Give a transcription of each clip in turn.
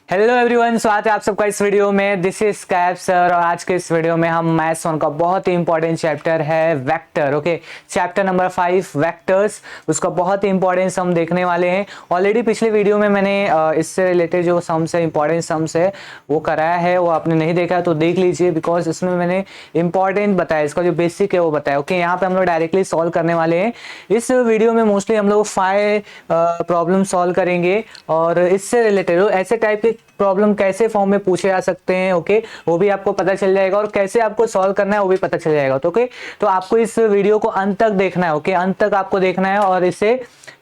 Hello everyone, स्वागत है आप सबका इस वीडियो में। दिस इज कैप सर और आज के इस वीडियो में हम मैथ्स वन का बहुत ही इंपॉर्टेंट चैप्टर है vector. Okay, chapter number 5 vectors, उसका बहुत ही इंपॉर्टेंस हम देखने वाले हैं। ऑलरेडी पिछले वीडियो में मैंने इससे रिलेटेड जो सम्स है, इंपॉर्टेंट सम्स है वो कराया है। वो आपने नहीं देखा तो देख लीजिए, बिकॉज इसमें मैंने इंपॉर्टेंट बताया, इसका जो बेसिक है वो बताया। ओके, यहाँ पे हम लोग डायरेक्टली सॉल्व करने वाले हैं। इस वीडियो में मोस्टली हम लोग 5 प्रॉब्लम सॉल्व करेंगे और इससे रिलेटेड ऐसे टाइप के प्रॉब्लम कैसे फॉर्म में पूछे जा सकते हैं। ओके, वो भी आपको पता चल जाएगा और कैसे आपको सॉल्व करना है वो भी पता चल जाएगा। तो ओके, तो आपको इस वीडियो को अंत तक देखना है। ओके, अंत तक आपको देखना है और इसे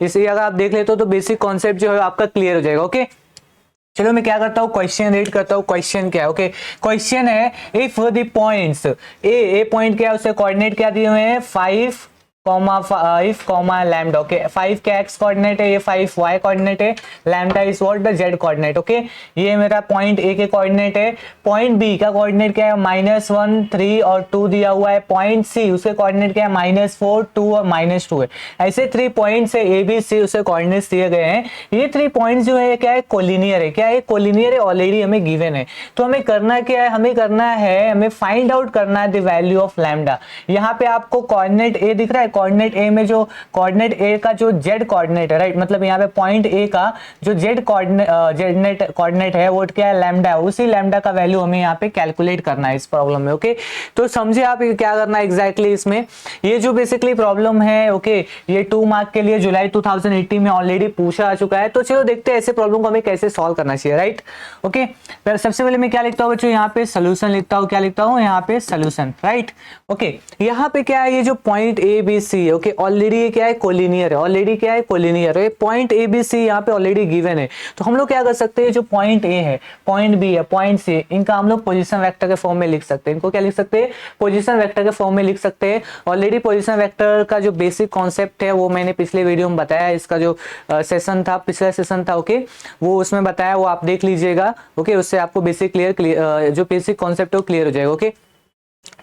अगर आप देख लेते हो तो बेसिक कॉन्सेप्ट जो है आपका क्लियर हो जाएगा। ओके, चलो मैं क्या करता हूँ, क्वेश्चन रीड करता हूँ। क्वेश्चन क्या है? ओके, क्वेश्चन है if the points A point क्या है, उससे कोऑर्डिनेट क्या दिए हुए हैं 5, 5, लैम्डा। ओके, 5 का एक्स कोऑर्डिनेट है, ये 5 वाई कोऑर्डिनेट है, lambda is what the Z coordinate. Okay, ये मेरा पॉइंट ए के कोऑर्डिनेट है। पॉइंट बी का कोऑर्डिनेट क्या है, -1, 3 और 2 दिया हुआ है। पॉइंट सी उसके कोऑर्डिनेट क्या है, -4, 2 और -2 है। ऐसे 3 पॉइंट्स है ए बी सी, उसके कोऑर्डिनेट्स दिए गए हैं। ये 3 पॉइंट्स जो है क्या है, कोलिनियर है। क्या है, कोलिनियर है, ऑलरेडी हमें गिवन है। तो हमें करना क्या है, हमें फाइंड आउट करना है द वैल्यू ऑफ लैम्डा। यहाँ पे आपको कोऑर्डिनेट ए दिख रहा है, कोऑर्डिनेट ए में जो कोऑर्डिनेट ए का जो जेड कोऑर्डिनेट है, राइट, मतलब यहाँ पे पॉइंट ए का जो जेड कोऑर्डिनेट है वो क्या है, लैम्डा है। उसी लैम्डा का वैल्यू हमें यहाँ पे कैलकुलेट करना है इस प्रॉब्लम में। ओके, तो समझे आप क्या करना है एग्जैक्टली इसमें। ये जो बेसिकली प्रॉब्लम है, ओके, ये 2 मार्क के लिए जुलाई 2018 में ऑलरेडी पूछा आ चुका है। तो चलो देखते हैं ऐसे प्रॉब्लम को हमें कैसे सॉल्व करना चाहिए, राइट। ओके, सबसे पहले मैं क्या लिखता हूँ बच्चों, यहाँ पे सोल्यूशन लिखता हूँ। क्या लिखता हूँ यहाँ पे, सोल्यूशन, राइट। ओके, यहाँ पे क्या है, ये जो point A B C, okay, already ये क्या है, कोलिनियर है। ऑलरेडी क्या है, कोलिनियर है। पॉइंट ए बी सी यहाँ पे ऑलरेडी गिवन है। तो हम लोग क्या कर सकते हैं, जो पॉइंट ए है, पॉइंट बी है, पॉइंट सी, इनका हम लोग पोजीशन वेक्टर के फॉर्म में लिख सकते हैं। इनको क्या लिख सकते हैं, पोजीशन वेक्टर के फॉर्म में लिख सकते हैं। ऑलरेडी पोजीशन वेक्टर का जो बेसिक कॉन्सेप्ट है वो मैंने पिछले वीडियो में बताया। इसका जो सेशन था, पिछला सेशन था, ओके, वो उसमें बताया, वो आप देख लीजिएगा। ओके, उससे आपको बेसिक क्लियर जो बेसिक कॉन्सेप्ट है वो क्लियर हो जाएगा। ओके,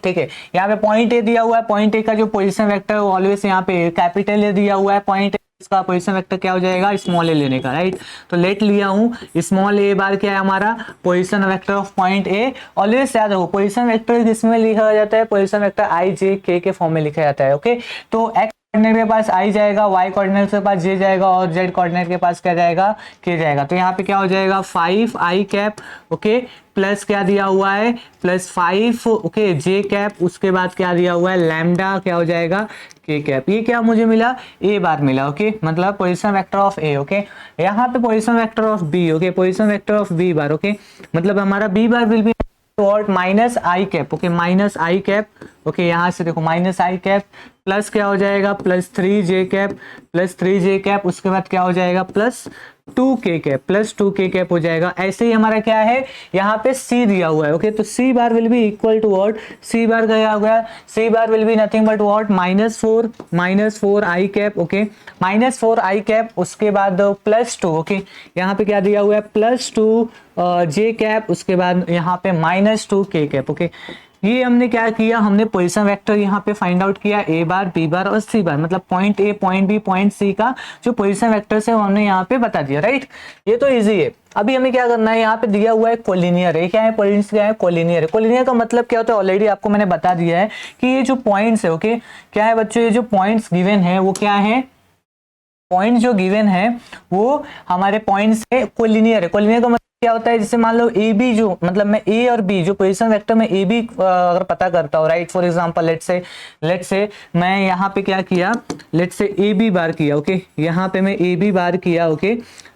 ठीक है। यहाँ पे पॉइंट ए दिया हुआ है, पॉइंट ए का जो पोजीशन वेक्टर है ऑलवेज यहाँ पे कैपिटल ए दिया हुआ है। पॉइंट इसका पोजीशन वेक्टर क्या हो जाएगा, स्मॉल ए लेने का, राइट। तो लेट लिया हूँ स्मॉल ए बार क्या है हमारा, position vector of point A. Always याद रखो पोजीशन वेक्टर किसमें लिखा जाता है, पोजीशन वेक्टर आई जे के फॉर्म में लिखा जाता है। ओके, तो एक्स कोऑर्डिनेट के पास आई जाएगा, वाई कोऑर्डिनेट के पास जे जाएगा और जेड कोऑर्डिनेट के पास क्या जाएगा, के जाएगा। तो यहाँ पे क्या हो जाएगा 5 आई कैप, ओके, प्लस क्या दिया हुआ है, +5, ओके, जे कैप, उसके बाद क्या दिया हुआ है, लैम्डा क्या हो जाएगा, के कैप। ये क्या मुझे मिला, ए बार मिला। ओके, मतलब position vector of A. Okay, यहाँ पे position vector of B, okay, position vector of B bar, okay, मतलब हमारा B bar will be what, minus I cap. Okay, minus I cap. Okay, यहाँ से देखो माइनस आई कैप प्लस क्या हो जाएगा, +3 जे कैप, +3 जे कैप, उसके बाद क्या हो जाएगा, +2 के कैप, +2 के कैप हो जाएगा। ऐसे ही हमारा क्या है, यहाँ पे सी दिया हुआ है। ओके, तो c bar will be equal to what, C bar गया हुआ, c bar will be nothing but what, -4 i cap. Okay, -4 i cap, उसके बाद +2। ओके, यहाँ पे क्या दिया हुआ है, +2 जे कैप, उसके बाद यहाँ पे -2 के कैप। ओके, ये हमने क्या किया, हमने पोजीशन वेक्टर यहाँ पे फाइंड आउट किया, ए बार, बी बार और सी बार, मतलब point A, point B, point C का जो पोजीशन वेक्टर है वो हमने यहाँ पे बता दिया, राइट। ये तो इजी है। अभी हमें क्या करना है, यहाँ पे दिया हुआ है कोलिनियर है। क्या है, पॉइंट्स क्या है, कोलिनियर है। कोलिनियर का मतलब क्या होता है, ऑलरेडी आपको मैंने बता दिया है कि ये जो पॉइंट्स है, ओके, क्या है बच्चों, ये जो पॉइंट्स गिवन है वो क्या है, पॉइंट जो गिवन है वो हमारे पॉइंट से कोलिनियर है। कोलिनियर का मतलब क्या होता है, जैसे मान लो ए बी, जो मतलब मैं ए और बी जो पोजीशन वेक्टर में ए बी अगर पता करता हूँ, राइट, फॉर एग्जांपल लेट से मैं यहाँ पे क्या किया, लेट से ए बी बार किया। ओके, यहाँ पे मैं ए बी बार किया, ओके,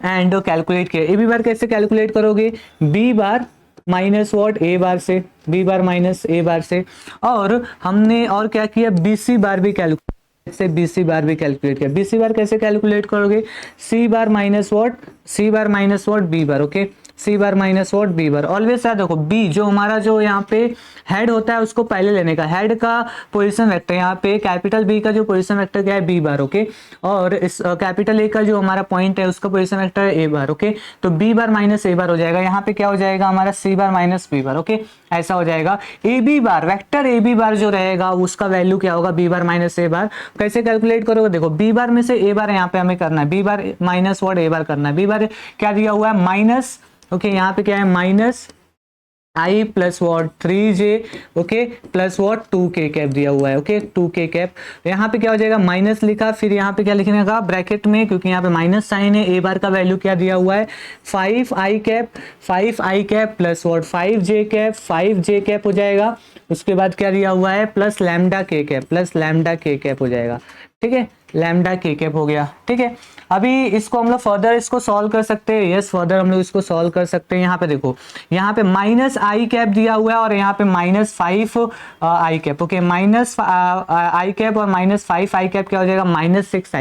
एंड कैलकुलेट किया। ए बी बार कैसे कैलकुलेट करोगे, बी बार माइनस व्हाट, ए बार से, बी बार माइनस ए बार से। और हमने और क्या किया, बी सी बार भी कैलकुलेट से, बीसी बार भी कैलकुलेट किया। बीसी बार कैसे कैलकुलेट करोगे, c bar minus what, C bar minus what, B bar. Okay, c bar minus what, B bar. Always याद रखो बी जो हमारा जो यहाँ पे हेड होता है उसको पहले लेने का, हेड का पोजीशन वेक्टर, यहाँ पे कैपिटल बी का जो पोजीशन वेक्टर क्या है, बी बार। ओके, और इस कैपिटल ए का जो हमारा पॉइंट है उसका पोजीशन वेक्टर है ए बार। ओके, तो बी बार माइनस ए बार हो जाएगा। यहाँ पे क्या हो जाएगा हमारा, C bar minus B bar. Okay, ऐसा हो जाएगा। A B bar, vector A B bar जो रहेगा उसका वैल्यू क्या होगा, बी बार माइनस ए बार। कैसे कैलकुलेट करोगे, देखो बी बार में से ए बार यहाँ पे हमें करना है, बी बार माइनस व्हाट, ए बार करना है। बी बार क्या दिया हुआ है, ओके यहाँ पे क्या है minus I plus what 3j okay plus what 2k cap दिया हुआ है ओके 2k कैप। यहाँ पे क्या हो जाएगा माइनस लिखा, फिर यहाँ पे क्या लिखने का ब्रैकेट में, क्योंकि यहाँ पे माइनस साइन है। ए बार का वैल्यू क्या दिया हुआ है 5i cap plus what 5j cap हो जाएगा। उसके बाद क्या दिया हुआ है प्लस लैम्डा के कैप हो जाएगा। ठीक है लैम्डा के कैप हो गया। ठीक है अभी इसको हम लोग फर्दर इसको सॉल्व कर सकते हैं। यस फर्दर हम लोग इसको सॉल्व कर सकते हैं। यहाँ पे देखो यहाँ पे माइनस आई कैप दिया हुआ है और यहाँ पे minus 5 I cap okay minus I cap और माइनस 5 आई कैप क्या हो जाएगा माइनस 6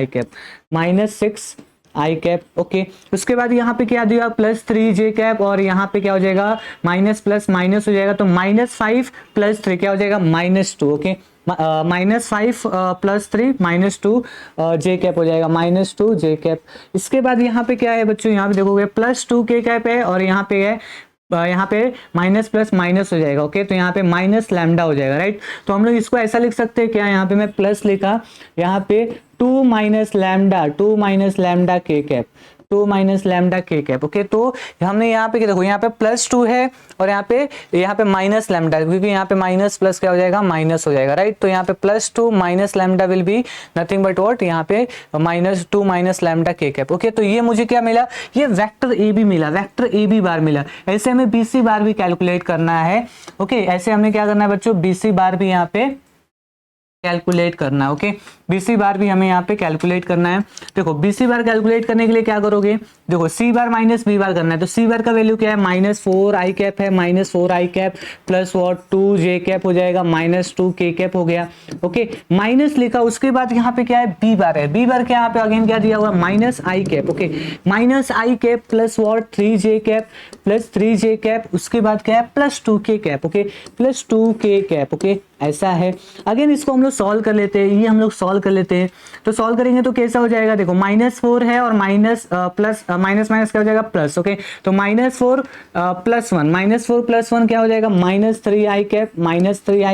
आई कैप ओके। उसके बाद यहाँ पे क्या दिया प्लस 3j कैप और यहाँ पे क्या हो जाएगा माइनस प्लस माइनस हो जाएगा, तो माइनस 5 प्लस 3 क्या हो जाएगा -2 okay minus 5 plus 3 -2 j cap हो जाएगा -2 जे कैप। इसके बाद यहाँ पे क्या है बच्चों, यहाँ पे देखोगे प्लस 2 के कैप है और यहाँ पे है यहाँ पे माइनस प्लस माइनस हो जाएगा ओके, तो यहाँ पे माइनस लैम्डा हो जाएगा राइट। तो हम लोग इसको ऐसा लिख सकते हैं क्या, यहाँ पे मैं प्लस लिखा, यहाँ पे 2 minus lambda k cap okay. तो हमने यहाँ पे देखो यहाँ पे +2 है और यहाँ पे माइनस लैम्डा, क्योंकि यहाँ पे माइनस प्लस क्या हो जाएगा माइनस हो जाएगा राइट। तो यहाँ पे +2 minus lambda will be nothing but what, यहाँ पे -2 minus lambda k cap okay. तो ये मुझे क्या मिला, ये वेक्टर ए बी मिला, वेक्टर ए बी बार मिला। ऐसे हमें बी सी बार भी कैलकुलेट करना है ओके। ऐसे हमें क्या करना है बच्चों, बी सी बार भी यहाँ पे कैलकुलेट करना है ओके। बीसी बार भी हमें यहाँ पे कैलकुलेट करना है। देखो बीसी बार कैलकुलेट करने के लिए क्या करोगे, देखो सी बार माइनस बी बार करना है, तो सी बार का वैल्यू क्या है -4 आई कैप है, -4 i cap plus what 2 j cap हो जाएगा, -2 के कैप हो गया ओके। माइनस लिखा, उसके बाद यहाँ पे क्या है बी बार है, बी बार के यहाँ पे अगेन क्या दिया हुआ minus I cap okay, minus I cap plus what 3 J cap plus 3 J cap, उसके बाद क्या है +2 के कैप ओके, +2 के कैप ओके। ऐसा है। अगेन इसको हम लोग सॉल्व कर लेते हैं, ये हम लोग सॉल्व कर लेते हैं। तो सॉल्व करेंगे तो कैसा हो जाएगा, देखो -4 है और माइनस प्लस माइनस माइनस क्या हो जाएगा प्लस ओके। तो -4 + 1 क्या हो जाएगा -3 आई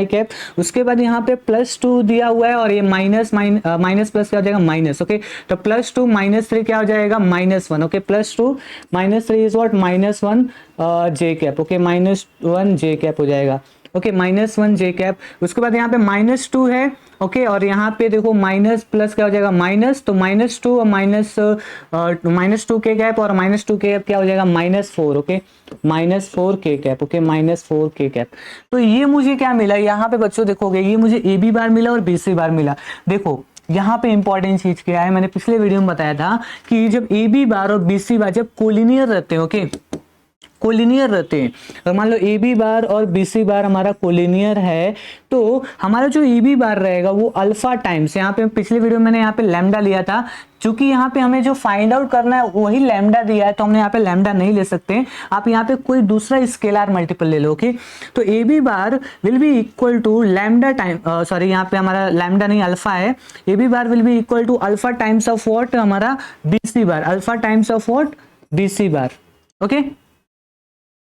कैप। उसके बाद यहाँ पे +2 दिया हुआ है और ये माइनस प्लस क्या हो जाएगा माइनस ओके। तो +2 -3 क्या हो जाएगा -1 okay, +2 -3 is what -1 J cap okay, -1 J cap हो जाएगा ओके, -1 जे कैप। उसके बाद यहाँ पे -2 है ओके, और यहाँ पे देखो माइनस प्लस क्या हो जाएगा माइनस, तो -2 और -2 के कैप और -2 के कैप क्या हो जाएगा -4 ओके, -4 के कैप ओके, -4 के कैप। तो ये मुझे क्या मिला यहाँ पे बच्चों, देखोगे ये मुझे ए बी बार मिला और बी सी बार मिला। देखो यहाँ पे इंपॉर्टेंट चीज क्या है, मैंने पिछले वीडियो में बताया था कि जब ए बी बार और बी सी बार जब कोलिनियर रहते हैं ओके, कोलिनियर रहते हैं, तो मान लो ए बी बार और बी सी बार हमारा कोलिनियर है, तो हमारा जो ए बी बार रहेगा वो अल्फा टाइम्स, यहाँ पे पिछले वीडियो में मैंने यहाँ पे लैम्डा लिया था, चूंकि यहाँ पे हमें जो फाइंड आउट करना है वही लैम्डा दिया है, तो हमने यहाँ पे लैम्डा नहीं ले सकते, आप यहाँ पे कोई दूसरा स्केलर मल्टीपल ले लो ओके। तो a B bar will be equal to lambda time, sorry यहाँ पे हमारा लैम्डा नहीं अल्फा है, A B bar will be equal to alpha times of what हमारा b C bar, alpha times of what B C bar okay.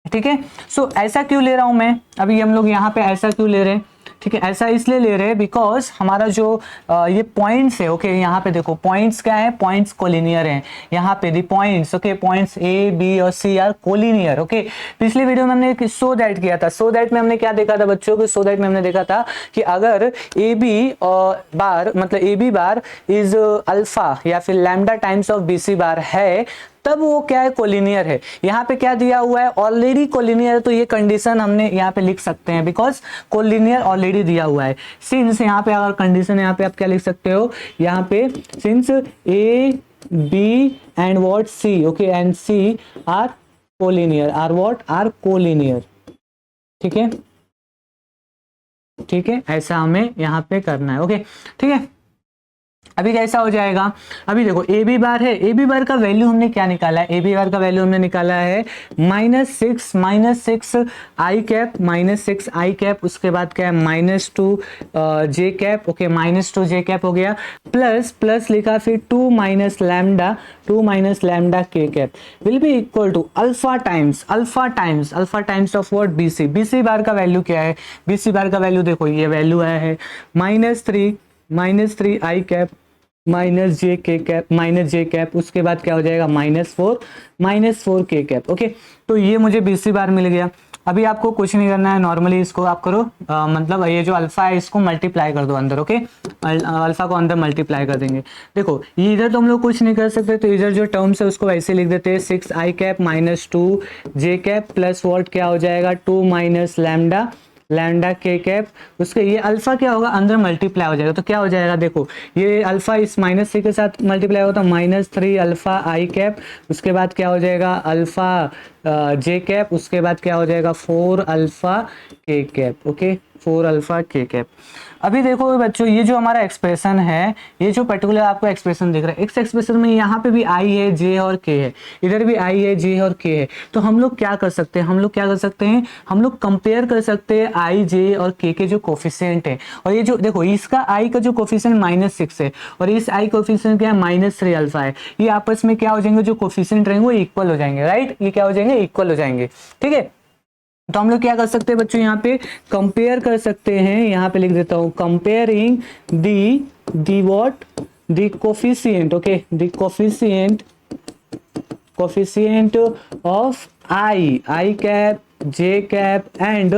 ठीक है, सो ऐसा क्यों ले रहा हूं मैं, अभी हम लोग यहाँ पे ऐसा क्यों ले रहे हैं, ठीक है, ऐसा इसलिए ले रहे हैं बिकॉज हमारा जो ये पॉइंट्स है ओके, यहाँ पे देखो पॉइंट्स क्या है, पॉइंट्स कोलिनियर हैं, यहाँ पे the points okay, points A B और सी आर कोलिनियर ओके। पिछले वीडियो में हमने सो दैट किया था, सो दैट में हमने क्या देखा था बच्चों को, सो दैट में हमने देखा था कि अगर ए बी बार मतलब a B bar is alpha या फिर lambda times of B C bar है, तब वो क्या है कोलिनियर है। यहाँ पे क्या दिया हुआ है ऑलरेडी कोलिनियर है, तो ये कंडीशन हमने यहाँ पे लिख सकते हैं बिकॉज कोलिनियर ऑलरेडी दिया हुआ है। सिंस यहाँ पे अगर कंडीशन यहाँ पे आप क्या लिख सकते हो, यहाँ पे since A B and what C okay and C are collinear, are what are collinear, ठीक है, ठीक है, ऐसा हमें यहाँ पे करना है ओके। ठीक है, अभी कैसा हो जाएगा, अभी देखो ए बी बार है, ए बी बार का वैल्यू हमने क्या निकाला है, ए बी बार का वैल्यू हमने निकाला है -6 आई कैप, -6 आई कैप, उसके बाद क्या है -2 j cap okay, -2 j cap हो गया, प्लस लिखा फिर 2 minus lambda k cap will be equal to alpha times of what B c. B C bar का वैल्यू क्या है, बी सी बार का वैल्यू देखो ये वैल्यू आया है -3 आई कैप माइनस जे के कैप, माइनस जे कैप, उसके बाद क्या हो जाएगा माइनस फोर के कैप। ओके, तो ये मुझे BC बार मिल गया। अभी आपको कुछ नहीं करना है, नॉर्मली इसको आप करो मतलब ये जो अल्फा है इसको मल्टीप्लाई कर दो अंदर। ओके, अल्फा को अंदर मल्टीप्लाई कर देंगे। देखो ये इधर तो हम लोग कुछ नहीं कर सकते, तो इधर जो टर्म्स है उसको वैसे लिख देते हैं 6i cap minus 2j cap plus what क्या हो जाएगा 2 माइनस लैम्डा के कैप। उसके ये अल्फा क्या होगा अंदर मल्टीप्लाई हो जाएगा, तो क्या हो जाएगा देखो ये अल्फा इस माइनस से के साथ मल्टीप्लाई होता है -3 अल्फा आई कैप, उसके बाद क्या हो जाएगा अल्फा जे कैप, उसके बाद क्या हो जाएगा 4 अल्फा के कैप। ओके, 4 अल्फा के कैप। अभी देखो बच्चों ये जो हमारा एक्सप्रेशन है, ये जो पर्टिकुलर आपको एक्सप्रेशन दिख रहा है, इस एक्सप्रेशन में यहाँ पे भी आई है, जे और के है, इधर भी आई है, जे और के है। तो हम लोग क्या कर सकते हैं, हम लोग कंपेयर कर सकते हैं आई, जे और के जो कोफिशिएंट है। और ये जो देखो इसका आई का जो कोफिशिएंट -6 है और इस आई कोफिशिएंट क्या है -3 अल्फा है, ये आपस में क्या हो जाएंगे, जो कोफिशिएंट रहेंगे वो इक्वल हो जाएंगे। राइट, ये क्या हो जाएंगे, इक्वल हो जाएंगे। ठीक है, तो हम लोग क्या कर सकते हैं बच्चों, यहाँ पे कंपेयर कर सकते हैं। यहाँ पे लिख देता हूँ comparing the what the coefficient. Okay, the coefficient of I cap, J cap and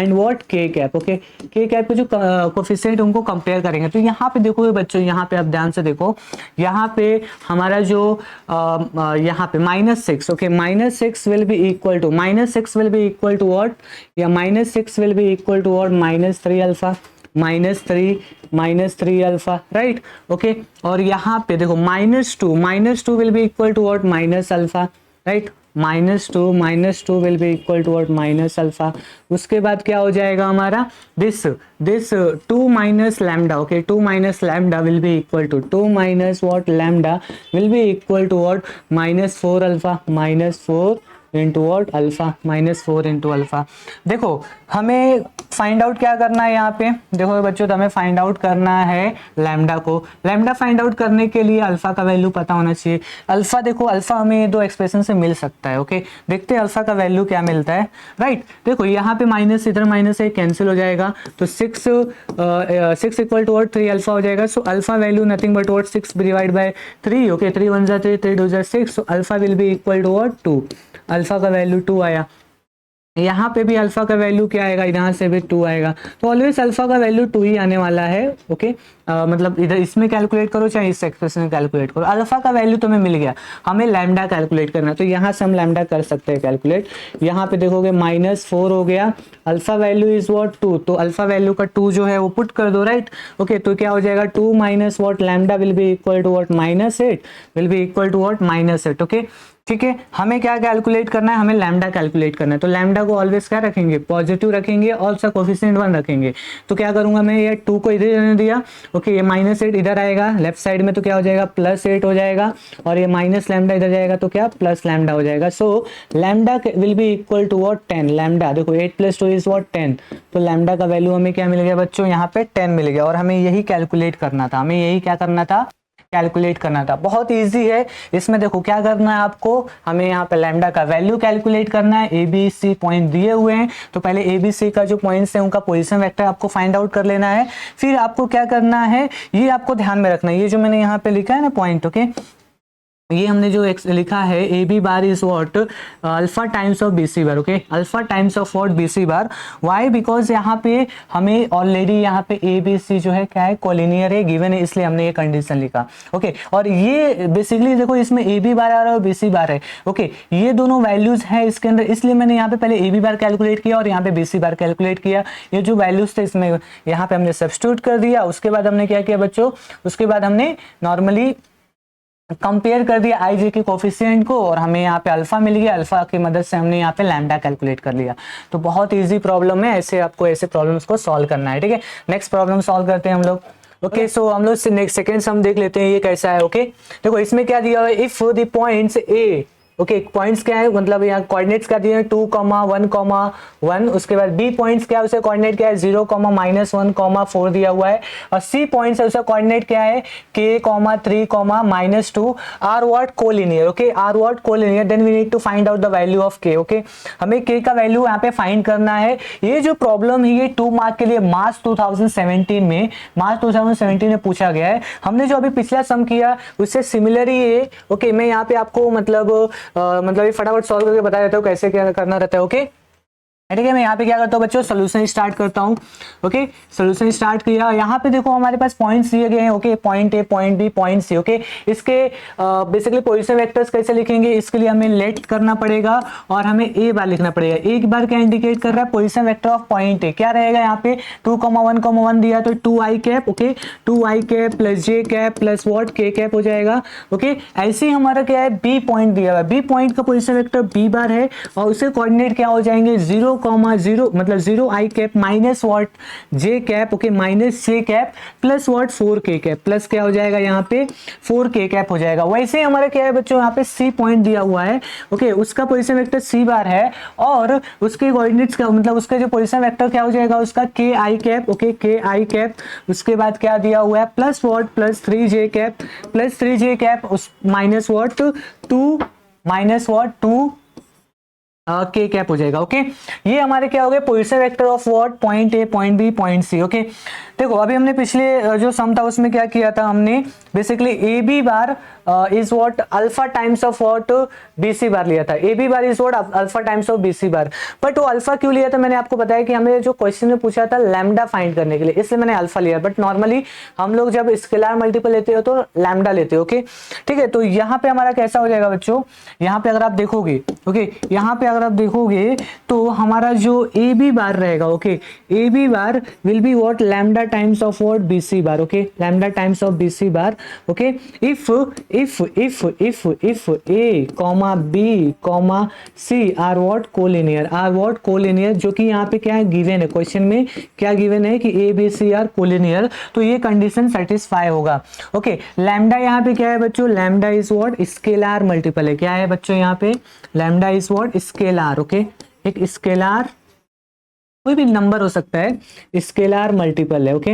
what K cap. Okay, के कैप के जो कोफिशिएंट उनको कंपेयर करेंगे। तो यहाँ पे देखो बच्चों, यहाँ पे आप ध्यान से देखो, यहाँ पे हमारा जो यहाँ पे -6। Okay, -6 will be equal to what, या -6 will be equal to what -3 alpha, -3 alpha. Right, okay, और यहाँ पे देखो -2 will be equal to what minus alpha. Right, -2 will be equal to what minus alpha. उसके बाद क्या हो जाएगा हमारा this 2 minus lambda. Okay, 2 minus lambda will be equal to 2 minus what lambda will be equal to what -4 alpha, -4 into what alpha, -4 into alpha. देखो हमें find out क्या करना है यहाँ पे, देखो बच्चों तो हमें फाइंड आउट करना है लैम्डा को। लैम्डा फाइंड आउट करने के लिए अल्फा का वैल्यू पता होना चाहिए। अल्फा देखो, अल्फा हमें दो एक्सप्रेशन से मिल सकता है। ओके, देखते हैं अल्फा का वैल्यू क्या मिलता है। राइट, देखो यहाँ पे माइनस, इधर माइनस है, कैंसिल हो जाएगा, तो 6 इक्वल टू 3 अल्फा हो जाएगा। So alpha value nothing but 6 divide by 3। Okay, 3 1 जा 3, 3 2 जा 6, so alpha will be equal to 2। Alpha का वैल्यू 2 आया। यहाँ पे भी अल्फा का वैल्यू क्या आएगा, यहाँ से भी 2 आएगा। तो ऑलवेज अल्फा का वैल्यू 2 ही आने वाला है। ओके, मतलब इधर इसमें कैलकुलेट करो चाहे इस एक्सप्रेशन में कैलकुलेट करो, अल्फा का वैल्यू तुम्हें मिल गया। हमें लैम्डा कैलकुलेट करना है, तो यहाँ से हम लैम्डा कर सकते हैं कैलकुलेट। यहाँ पे देखोगे -4 हो गया, अल्फा वैल्यू इज व्हाट 2, तो अल्फा वैल्यू का 2 जो है वो पुट कर दो। राइट, ओके, तो क्या हो जाएगा 2 minus what lambda will be equal to what -8 will be equal to what -8। Okay, ठीक है, हमें क्या कैलकुलेट करना है, हमें लैम्डा कैलकुलेट करना है। तो लैम्डा को ऑलवेज क्या रखेंगे, पॉजिटिव रखेंगे और उसका कोफिशिएंट 1 रखेंगे। तो क्या करूंगा मैं, ये 2 को इधर रहने दिया। ओके, ये -8 इधर आएगा लेफ्ट साइड में, तो क्या हो जाएगा +8 हो जाएगा, और ये माइनस लैम्डा इधर जाएगा तो क्या प्लस लैम्डा हो जाएगा। So lambda will be equal to what 10। Lambda देखो 8 + 2 इज व्हाट 10, तो लैम्डा का वैल्यू हमें क्या मिल गया बच्चों, यहाँ पे 10 मिल गया। और हमें यही कैलकुलेट करना था, हमें यही क्या करना था, कैलकुलेट करना था। बहुत इजी है, इसमें देखो क्या करना है आपको, हमें यहाँ पे लैम्डा का वैल्यू कैलकुलेट करना है। ए बी सी पॉइंट दिए हुए हैं, तो पहले ए बी सी का जो पॉइंट्स है उनका पोजीशन वेक्टर आपको फाइंड आउट कर लेना है। फिर आपको क्या करना है, ये आपको ध्यान में रखना है, ये जो मैंने यहाँ पे लिखा है ना पॉइंट। ओके, ये हमने जो लिखा है A B bar is what alpha times of B C bar. Okay, alpha times of what B C bar. Why, because यहाँ पे हमें ऑलरेडी यहाँ पे ए बी सी जो है क्या है, कोलिनियर है, गिवन है, इसलिए हमने ये कंडीशन लिखा। ओके, और ये बेसिकली देखो इसमें ए बी बार आ रहा है और बी सी बार है। ओके, ये दोनों वैल्यूज है इसके अंदर, इसलिए मैंने यहाँ पे पहले ए बी बार कैलकुलेट किया और यहाँ पे बी सी बार कैलकुलेट किया। ये जो वैल्यूज थे इसमें यहाँ पे हमने सब्स्टिट्यूट कर दिया। उसके बाद हमने क्या किया बच्चों, उसके बाद हमने नॉर्मली कंपेयर कर दिया आई जे के कोफिशिएंट को, और हमें यहाँ पे अल्फा मिल गया। अल्फा की मदद से हमने यहाँ पे लैम्डा कैलकुलेट कर लिया। तो बहुत इजी प्रॉब्लम है, ऐसे आपको ऐसे प्रॉब्लम्स को सॉल्व करना है। ठीक है, नेक्स्ट प्रॉब्लम सॉल्व करते हैं हम लोग। ओके, सो हम लोग नेक्स्ट सेकंड सम देख लेते हैं, ये कैसा है। ओके, देखो इसमें क्या दिया हुआ है, if the points A okay points क्या है, मतलब यहाँ कोऑर्डिनेट्स क्या दिए हैं 2, 1, 1, उसके बाद बी पॉइंट्स क्या है, उसे कोऑर्डिनेट क्या है 0, -1, 4 दिया हुआ है, और सी पॉइंट्स है उसे कोऑर्डिनेट क्या है k, 3, -2 are what collinear. Okay are what collinear, then we need to find out the value of k। Okay हमें k का वैल्यू यहाँ पे फाइंड करना है। ये जो प्रॉब्लम है ये 2 मार्क के लिए मार्च 2017 में पूछा गया है। हमने जो अभी पिछला सम किया उससे सिमिलर ही है। ओके मैं यहाँ पे आपको मतलब ये फटाफट सॉल्व करके बता देता हूँ कैसे क्या करना रहता है। ओके ठीक है, मैं यहाँ पे क्या करता हूँ बच्चों, सोल्यूशन स्टार्ट करता हूँ। ओके सोल्यूशन स्टार्ट किया, यहाँ पे देखो हमारे पास पॉइंट्स दिए गए हैं। Okay point A, point B, point C. Okay इसके बेसिकली पोजीशन वेक्टर्स कैसे लिखेंगे, इसके लिए हमें लेट करना पड़ेगा और हमें ए बार लिखना पड़ेगा। एक बार क्या इंडिकेट कर रहा है, position vector of point A क्या रहेगा, यहाँ पे 2, 1, दिया तो 2i cap. Okay 2i cap plus j cap plus what k cap हो जाएगा। ओके ऐसे ही हमारा क्या है, बी पॉइंट दिया हुआ है, बी पॉइंट का पोजीशन वेक्टर b बार है और उसके कोऑर्डिनेट क्या हो जाएंगे 0, 0 मतलब 0i cap minus what j cap. Okay minus j cap plus what 4k cap, plus क्या हो जाएगा यहाँ पे 4k कैप हो जाएगा। वैसे ही हमारा क्या है बच्चों, यहाँ पे c पॉइंट दिया हुआ है। ओके उसका पोजीशन वेक्टर c बार है और उसके कोऑर्डिनेट्स का मतलब उसका जो पोजीशन वेक्टर क्या हो जाएगा उसका ki cap. Okay ki cap, उसके बाद क्या दिया हुआ है plus what plus 3j cap, plus 3j cap उस माइनस वॉट 2 k कैप हो जाएगा। ओके ये हमारे क्या हो गए, position vector of what, point A, point B, point C. Okay देखो अभी हमने पिछले जो सम था उसमें क्या किया था, हमने basically a B bar is what alpha times of what B C bar लिया था। A B bar is what alpha times of B C bar. But वो अल्फा क्यों लिया था, मैंने आपको बताया कि हमें जो क्वेश्चन में पूछा था लैम्डा फाइंड करने के लिए, इसलिए मैंने अल्फा लिया। बट नॉर्मली हम लोग जब स्केलर मल्टीपल लेते हो तो लैम्डा लेते हो। ओके ठीक है, तो यहाँ पे हमारा कैसा हो जाएगा बच्चों, यहाँ पे अगर आप देखोगे, ओके यहाँ पे अगर आप देखोगे तो हमारा जो ए बी बार रहेगा, okay A B bar will be what lambda times of what B C bar. Okay lambda times of B C bar. Okay if A comma B comma C are what collinear, जो कि यहाँ पे क्या है given है, question में क्या given है कि A B C are collinear, तो ये कंडीशन सेटिस्फाई होगा। ओके लैम्डा यहाँ पे क्या है बच्चों, lambda is what scalar multiple है। क्या है बच्चों यहाँ पे lambda is what scalar. Okay एक स्केलर कोई भी नंबर हो सकता है, स्केलर मल्टीपल है। Okay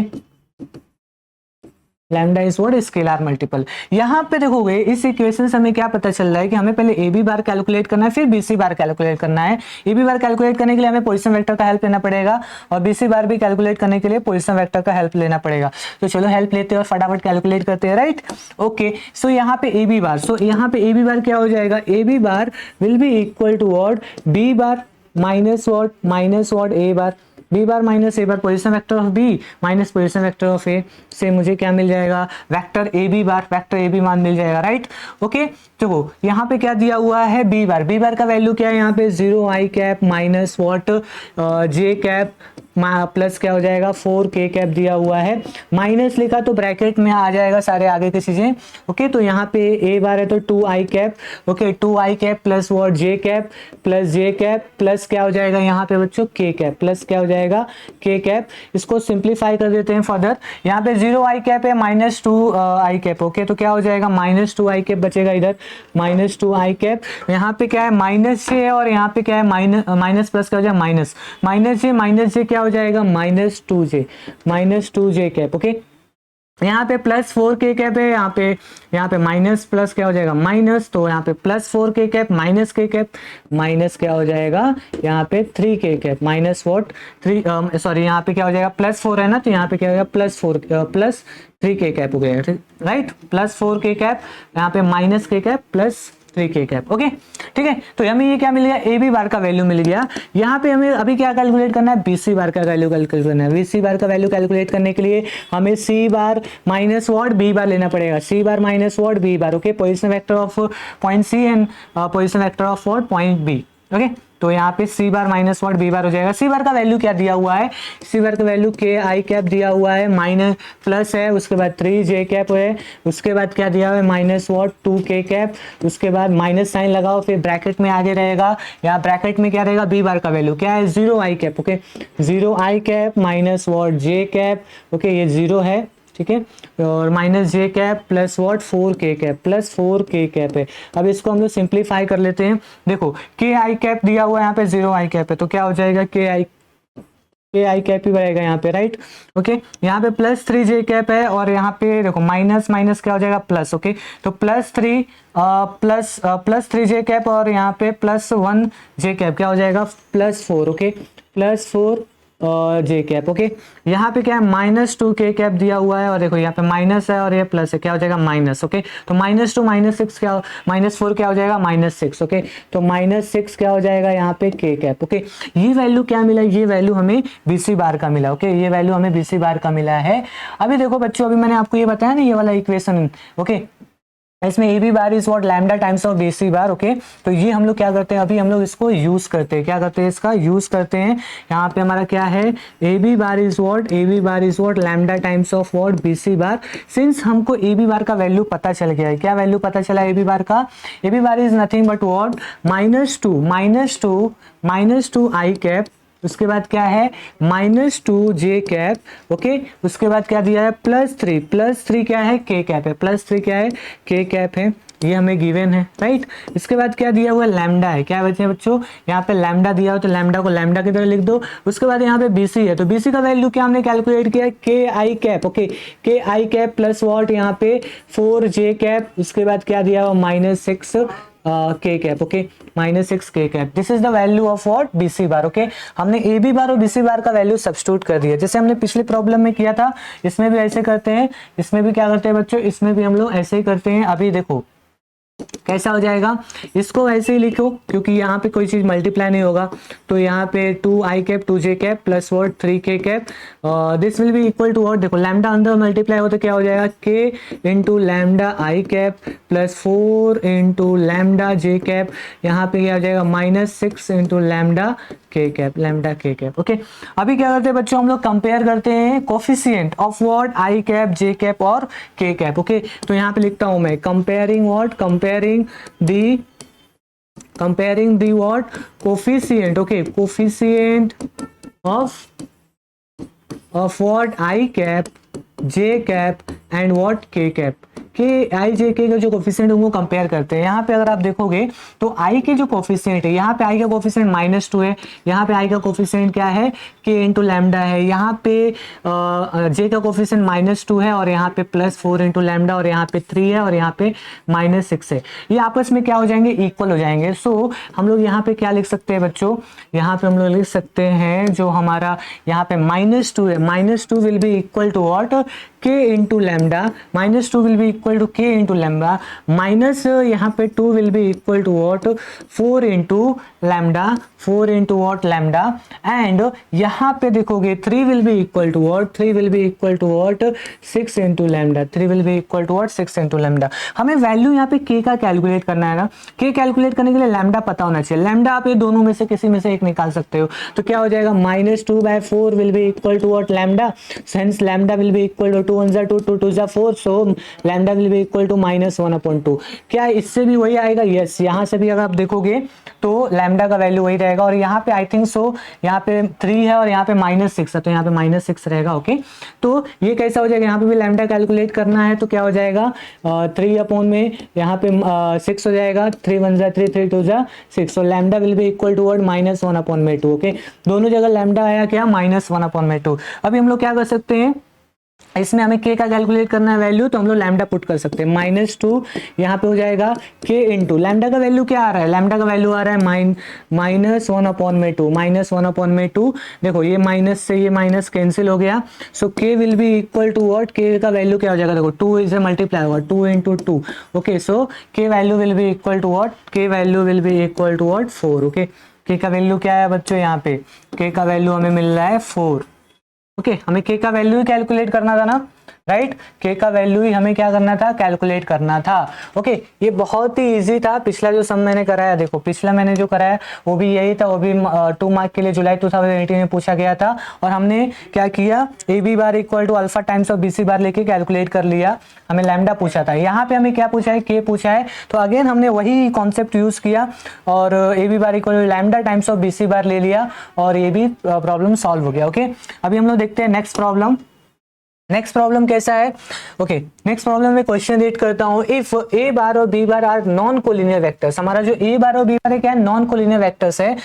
lambda is what scalar multiple. यहाँ पे देखोगे इस इक्वेशन से हमें क्या पता चल रहा है कि हमें पहले ए बी बार कैलकुलेट करना है, फिर बी सी बार कैलकुलेट करना है। ए बी बार कैलकुलेट करने के लिए हमें पोजीशन वेक्टर का हेल्प लेना पड़ेगा और बी सी बार भी कैलकुलेट करने के लिए पोजीशन वेक्टर का हेल्प लेना पड़ेगा। तो चलो हेल्प लेते हैं और फटाफट कैलकुलेट करते हैं, राइट। ओके सो यहाँ पे ए बी बार, यहाँ पे ए बी बार क्या हो जाएगा, A B bar will be equal to what B bar minus what A bar, b bar minus A bar, position vector of b minus position vector of a से मुझे क्या मिल जाएगा, vector A B bar, vector A b मान मिल जाएगा, right. Okay देखो यहाँ पे क्या दिया हुआ है बी बार का वैल्यू क्या है यहाँ पे 0i cap minus what J cap plus क्या हो जाएगा 4k कैप दिया हुआ है, माइनस लिखा तो ब्रैकेट में आ जाएगा सारे आगे की चीजें। ओके तो यहाँ पे ए बार है तो 2i cap. Okay 2i cap plus what J cap plus J cap plus क्या हो जाएगा यहाँ पे बच्चों k कैप, प्लस क्या हो जाएगा k कैप। इसको सिंप्लीफाई कर देते हैं फर्दर, यहाँ पे 0i कैप है माइनस 2i कैप। ओके तो क्या हो जाएगा माइनस 2i कैप बचेगा इधर, माइनस 2i कैप। यहाँ पे क्या है माइनस से है और यहाँ पे क्या है माइनस प्लस क्या हो जाएगा माइनस जे क्या हो जाएगा माइनस 2j कैप। ओके यहाँ पे प्लस 4k कैप है, यहाँ पे माइनस प्लस क्या हो जाएगा माइनस, तो यहाँ पे plus 4k cap minus k cap, minus क्या हो जाएगा यहाँ पे 3k cap minus what 3 sorry यहाँ पे क्या हो जाएगा प्लस 4 है ना, तो यहाँ पे क्या हो जाएगा प्लस 3k कैप हो गया, राइट। प्लस 4k कैप यहाँ पे minus k cap plus 3k cap. Okay ठीक है, तो हमें ये क्या मिल गया ए बी बार का वैल्यू मिल गया। यहाँ पे हमें अभी क्या कैलकुलेट करना है, बी सी बार का वैल्यू कैलकुलेट करना है। बी सी बार का वैल्यू कैलकुलेट करने के लिए हमें c bar minus what b bar लेना पड़ेगा, c bar minus what b bar. Okay position vector of point c and position vector of what point b. Okay तो यहाँ पे सी bar minus what b bar हो जाएगा। सी bar का value क्या दिया हुआ है, सी बार का वैल्यू के आई कैप दिया हुआ है, माइनस प्लस है, उसके बाद 3j कैप है, उसके बाद क्या दिया हुआ है माइनस वॉट 2k कैप, उसके बाद माइनस साइन लगाओ, फिर ब्रैकेट में आगे रहेगा, यहाँ ब्रैकेट में क्या रहेगा बी बार का वैल्यू क्या है 0i cap. Okay 0i cap minus what j cap. Okay ये 0 है, ठीक है, और minus J cap plus what 4k cap plus 4k cap है। अब इसको हम लोग सिंप्लीफाई कर लेते हैं। देखो के आई कैप दिया हुआ है, यहाँ पे 0 आई कैप है, तो क्या हो जाएगा के आई कैप ही रहेगा यहाँ पे, राइट। ओके, यहाँ पे प्लस 3 जे कैप है और यहाँ पे देखो माइनस माइनस क्या हो जाएगा प्लस। ओके, तो प्लस 3 जे कैप और यहाँ पे प्लस 1 जे कैप क्या हो जाएगा प्लस 4। ओके, प्लस 4 जे कैप। ओके, यहाँ पे क्या है -2k कैप दिया हुआ है और देखो यहाँ पे माइनस है और ये प्लस है, क्या हो जाएगा माइनस। ओके, तो -2 -6 क्या, -4 क्या हो जाएगा -6। ओके, तो -6 क्या हो जाएगा यहाँ पे k कैप। ओके, ये वैल्यू क्या मिला, ये वैल्यू हमें BC बार का मिला। ओके, ये वैल्यू हमें BC बार का मिला है। अभी देखो बच्चों, अभी मैंने आपको ये बताया ना ये वाला इक्वेशन। ओके, इसमें A B bar is what lambda times of BC bar. Okay, तो ये हम लोग क्या करते हैं, अभी हम लोग इसको यूज करते हैं, क्या करते हैं, इसका यूज करते हैं। यहाँ पे हमारा क्या है, A B bar is what lambda times of what BC bar. Since हमको ए बी बार का वैल्यू पता चल गया है, क्या वैल्यू पता चला ए बी बार का, A B bar is nothing but what -2 I cap, उसके बाद क्या है -2 जे कैप। ओके, उसके बाद क्या दिया है प्लस 3 क्या है k कैप है, प्लस 3 क्या है k कैप है, ये हमें गिवन है, राइट। इसके बाद क्या दिया हुआ है लैम्डा है, क्या बचे बच्चों यहाँ पे लैम्डा दिया हो तो लैम्डा को लैम्डा की तरह लिख दो। उसके बाद यहाँ पे BC है, तो BC का वैल्यू क्या हमने कैलकुलेट किया है k I cap. Okay, k I cap plus what यहाँ पे 4 जे कैप, उसके बाद क्या दिया हुआ -6 k cap. Okay, -6 k cap, this is the value of what BC bar. Okay, हमने ए बी बार और BC बार का वैल्यू सब्स्टिट्यूट कर दिया, जैसे हमने पिछले प्रॉब्लम में किया था, इसमें भी ऐसे करते हैं, इसमें भी क्या करते हैं बच्चों, इसमें भी हम लोग ऐसे ही करते हैं। अभी देखो कैसा हो जाएगा, इसको ऐसे ही लिखो क्योंकि यहाँ पे कोई चीज मल्टीप्लाई नहीं होगा, तो यहाँ पे 2 आई cap 2 j cap plus what 3 k cap, this will be equal to what, देखो लैम्डा अंदर मल्टीप्लाई हो तो क्या हो जाएगा k into lambda i cap plus 4 into lambda j cap, यहाँ पे क्या हो जाएगा -6 into lambda k cap. Okay, अभी क्या करते हैं बच्चों, हम लोग कंपेयर करते हैं coefficient of what i cap J cap और k कैप। ओके, तो यहाँ पे लिखता हूं मैं comparing the what coefficient, okay, coefficient of what I cap J cap and what K cap, के आई जे के जो कोफिशिएंट उनको कंपेयर करते हैं। यहाँ पे अगर आप देखोगे तो आई के जो कोफिशिएंट है, यहाँ पे आई का कोफिशिएंट -2 है, यहाँ पे आई का कोफिशिएंट क्या है k इंटू लैम्डा है, यहाँ पे जे का कोफिशिएंट -2 है और यहाँ पे +4 इंटू लैम्डा और यहाँ पे 3 है और यहाँ पे -6 है, ये आपस में क्या हो जाएंगे इक्वल हो जाएंगे। सो हम लोग यहाँ पे क्या लिख सकते हैं बच्चों, यहाँ पे हम लोग लिख सकते हैं जो हमारा यहाँ पे -2 है, -2 will be equal to what k into lambda, -2 will be equal to k into lambda, minus यहाँ पे 2 will be equal to what 4 into lambda, 4 into what lambda, and यहाँ पे देखोगे 3 will be equal to what 3 will be equal to what 6 into lambda, 3 will be equal to what 6 into lambda. हमें value यहाँ पे k का calculate करना है ना, k कैलकुलेट करने के लिए लैम्डा पता होना चाहिए, लैम्डा आप ये दोनों में से किसी में से एक निकाल सकते हो, तो क्या हो जाएगा -2/4 will be equal to what lambda, since lambda will be equal to 2 1 2 2 2 4, so lambda will be equal to -1/2। क्या इससे भी वही आएगा, यस, यहाँ से भी अगर आप देखोगे तो लैम्डा का वैल्यू वही रहेगा, और यहाँ पे आई थिंक सो यहाँ पे 3 है और यहाँ पे -6 है, तो यहाँ पे -6 रहेगा। ओके, तो ये कैसा हो जाएगा, यहाँ पे भी लैम्डा कैलकुलेट करना है तो क्या हो जाएगा 3 अपॉन में यहाँ पे 6 हो जाएगा, 3 1 3 3 2 6, so lambda will be equal to word -1/2। Okay, दोनों जगह लैम्डा आया क्या -1/2। अभी हम लोग क्या कर सकते हैं, इसमें हमें k का कैलकुलेट करना है वैल्यू, तो हम लोग लैम्डा पुट कर सकते हैं, -2 यहाँ पे हो जाएगा k इंटू लैम्डा का वैल्यू क्या आ रहा है, लैम्डा का वैल्यू आ रहा है -1/2। देखो ये माइनस से ये माइनस कैंसिल हो गया, so k will be equal to what, k का वैल्यू क्या हो जाएगा, देखो 2 इसे मल्टीप्लाई होगा 2 into 2। Okay, so k value will be equal to what, k value will be equal to what 4। Okay, k का वैल्यू क्या है बच्चों, यहाँ पे k का वैल्यू हमें मिल रहा है 4। ओके, हमें k का वैल्यू ही कैलकुलेट करना था ना, राइट, k का वैल्यू ही हमें क्या करना था, कैलकुलेट करना था। ओके, ये बहुत ही इजी था, पिछला जो सम मैंने कराया, देखो पिछला मैंने जो कराया वो भी यही था, वो भी 2 मार्क के लिए जुलाई 2018 में पूछा गया था, और हमने क्या किया, A B bar equal to alpha times of BC bar लेके कैलकुलेट कर लिया, हमें लैम्डा पूछा था, यहाँ पे हमें क्या पूछा है, k पूछा है, तो अगेन हमने वही कॉन्सेप्ट यूज किया और A B bar equal to lambda times of BC bar ले लिया और ये भी प्रॉब्लम सॉल्व हो गया। ओके, अभी हम लोग देखते हैं नेक्स्ट प्रॉब्लम। नेक्स्ट प्रॉब्लम कैसा है? ओके, नेक्स्ट प्रॉब्लम में क्वेश्चन रीड करता हूं। इफ ए बार और B bar are non collinear vectors, हमारा जो ए बार और बी बार है क्या है? नॉन कोलिनियर वेक्टर्स है।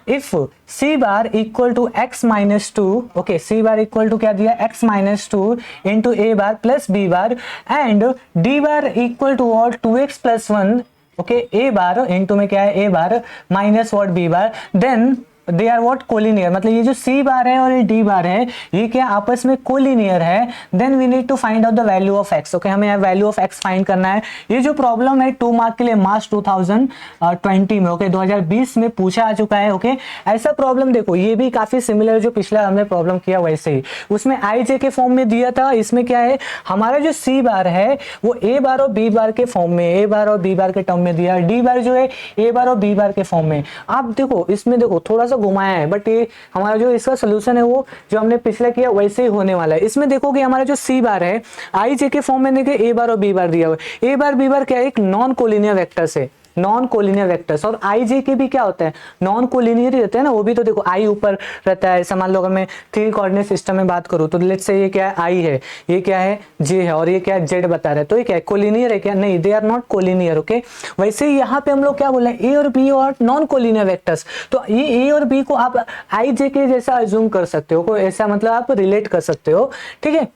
If c bar equal to x minus two, okay, c bar equal to क्या दिया? X minus two into a bar plus b bar, and d bar equal to what? Two x plus one, okay, A bar into में क्या है? ए bar minus what? B bar, then they are what? Collinear. मतलब ये जो सी bar है और ये D बार है, ये क्या आपस में कोलिनियर है। Then we need to find out the value of X. Okay, हमें वैल्यू ऑफ एक्स फाइंड करना है। ये जो प्रॉब्लम है 2 मार्क के लिए मार्च 2020 में, ओके, 2020 में पूछा आ चुका है। ओके, ऐसा प्रॉब्लम देखो, ये भी काफी सिमिलर जो पिछला हमने प्रॉब्लम किया वैसे ही, उसमें आई जे के फॉर्म में दिया था। इसमें क्या है? हमारा जो सी बार है वो ए बार और बी बार के फॉर्म में, ए बार और बी बार के टर्म में दिया, डी बार जो है ए बार और बी बार के फॉर्म में। आप देखो इसमें, देखो थोड़ा सा घुमाया है, बट ये हमारा जो इसका सोल्यूशन है वो जो हमने पिछला किया वैसे ही होने वाला है। इसमें देखोगे हमारा जो सी बार है आई जे के फॉर्म में देखिए ए बार और बी बार दिया हुआ है। ए बार बी बार क्या है? एक नॉन कोलिनियर वेक्टर्स है, नॉन कोलिनियर वेक्टर्स। और आई जे के भी क्या होता है? नॉन कोलिनियर ही रहते हैं ना। वो भी तो देखो आई ऊपर रहता है। मान लो अगर मैं 3 कोऑर्डिनेट सिस्टम में बात करूं तो लेट्स से ये क्या है? आई है, ये क्या है? जे है, और ये क्या है? जेड बता रहा है। तो ये क्या है? कोलिनियर है क्या? नहीं, they are not collinear. Okay, वैसे ही यहाँ पे हम लोग क्या बोल रहे हैं? ए और बी और नॉन कोलिनियर वेक्टर्स। तो ये ए और बी को आप आई जे के जैसा अज्यूम कर सकते हो, कोई ऐसा मतलब आप रिलेट कर सकते हो। ठीक है,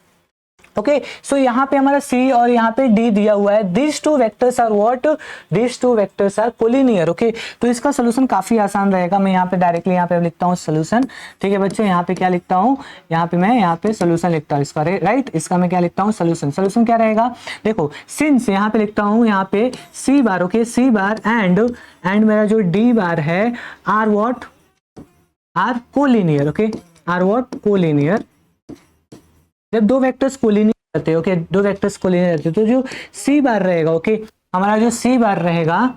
ओके, सो यहाँ पे हमारा C और यहाँ पे D दिया हुआ है। These two vectors are what? These two vectors are collinear। Okay, तो इसका सोल्यूशन काफी आसान रहेगा। मैं यहाँ पे डायरेक्टली यहाँ पे लिखता हूँ सोल्यूशन। ठीक है बच्चों, यहाँ पे क्या लिखता हूँ? यहाँ पे मैं यहाँ पे सोल्यूशन लिखता हूँ इसका, राइट। इसका मैं क्या लिखता हूँ? सोल्यूशन। सोल्यूशन क्या रहेगा? देखो, सिंस यहाँ पे लिखता हूँ यहाँ पे C bar, okay, C bar and मेरा जो D बार है are what? Are collinear. Okay, are what? Collinear. जब दो वेक्टर्स कोलिनियर रहते हैं, ओके, दो वेक्टर्स कोलिनियर रहते हैं, तो जो सी बार रहेगा, ओके, हमारा जो सी बार रहेगा,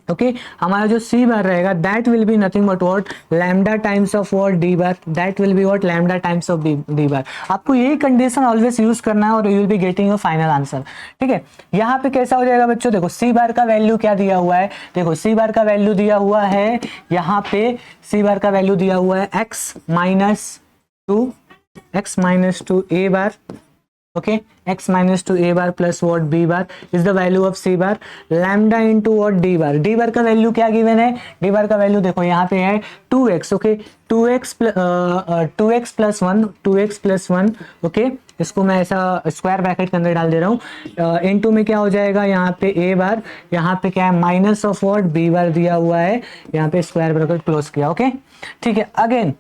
ओके, हमारा जो सी बार रहेगा that will be nothing but what? Lambda times of what? D bar. That will be what? Lambda times of D बार। आपको यही कंडीशन ऑलवेज यूज करना है और you will be getting your final answer. ठीक है, यहाँ पे कैसा हो जाएगा बच्चों? देखो सी बार का वैल्यू क्या दिया हुआ है? देखो सी बार का वैल्यू दिया हुआ है, यहाँ पे सी बार का वैल्यू दिया हुआ है x minus to A bar, okay, x minus 2 a bar plus what? b bar is the value of c bar, lambda into what? d bar। d bar का वैल्यू क्या गिवन है? d bar का value देखो यहाँ पे है 2x, okay, 2x plus one, okay, इसको मैं ऐसा स्क्वायर ब्रैकेट के अंदर डाल दे रहा हूँ। इनटू में क्या हो जाएगा? यहाँ पे a बार, यहाँ पे क्या है? Minus of what? b बार दिया हुआ है, यहाँ पे स्क्वायर ब्रैकेट क्लोज किया। ओके, ठीक है, अगेन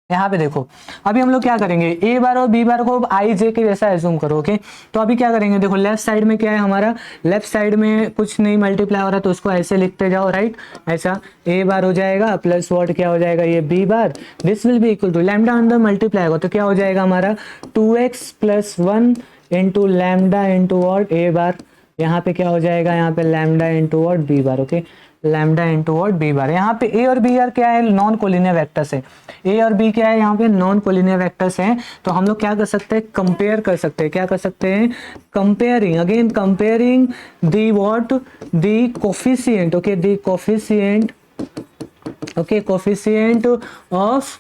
यहाँ पे देखो, अभी हम लोग क्या करेंगे? ए बार और बी बार को आई जे के जैसा एज्यूम करो। ओके, तो अभी क्या करेंगे? देखो लेफ्ट साइड में क्या है हमारा? लेफ्ट साइड में कुछ नहीं मल्टीप्लाई हो रहा, तो उसको ऐसे लिखते जाओ, राइट। ऐसा ए बार हो जाएगा प्लस व्हाट क्या हो जाएगा? ये b bar. This will be equal to lambda अंदर मल्टीप्लाई होगा तो क्या हो जाएगा हमारा? 2x plus 1 into lambda into what? A bar. यहाँ पे क्या हो जाएगा? यहाँ पे lambda into what? B bar. Okay, lambda into what? B bar. यहाँ पे ए और बी आर क्या है? नॉन कोलिनियर वेक्टर्स है। ए और बी क्या है? यहाँ पे नॉन कोलिनियर वेक्टर्स हैं। तो हम लोग क्या कर सकते हैं? कंपेयर कर सकते हैं। क्या कर सकते हैं? Comparing, again comparing the what? The coefficient, okay, the coefficient, okay, coefficient of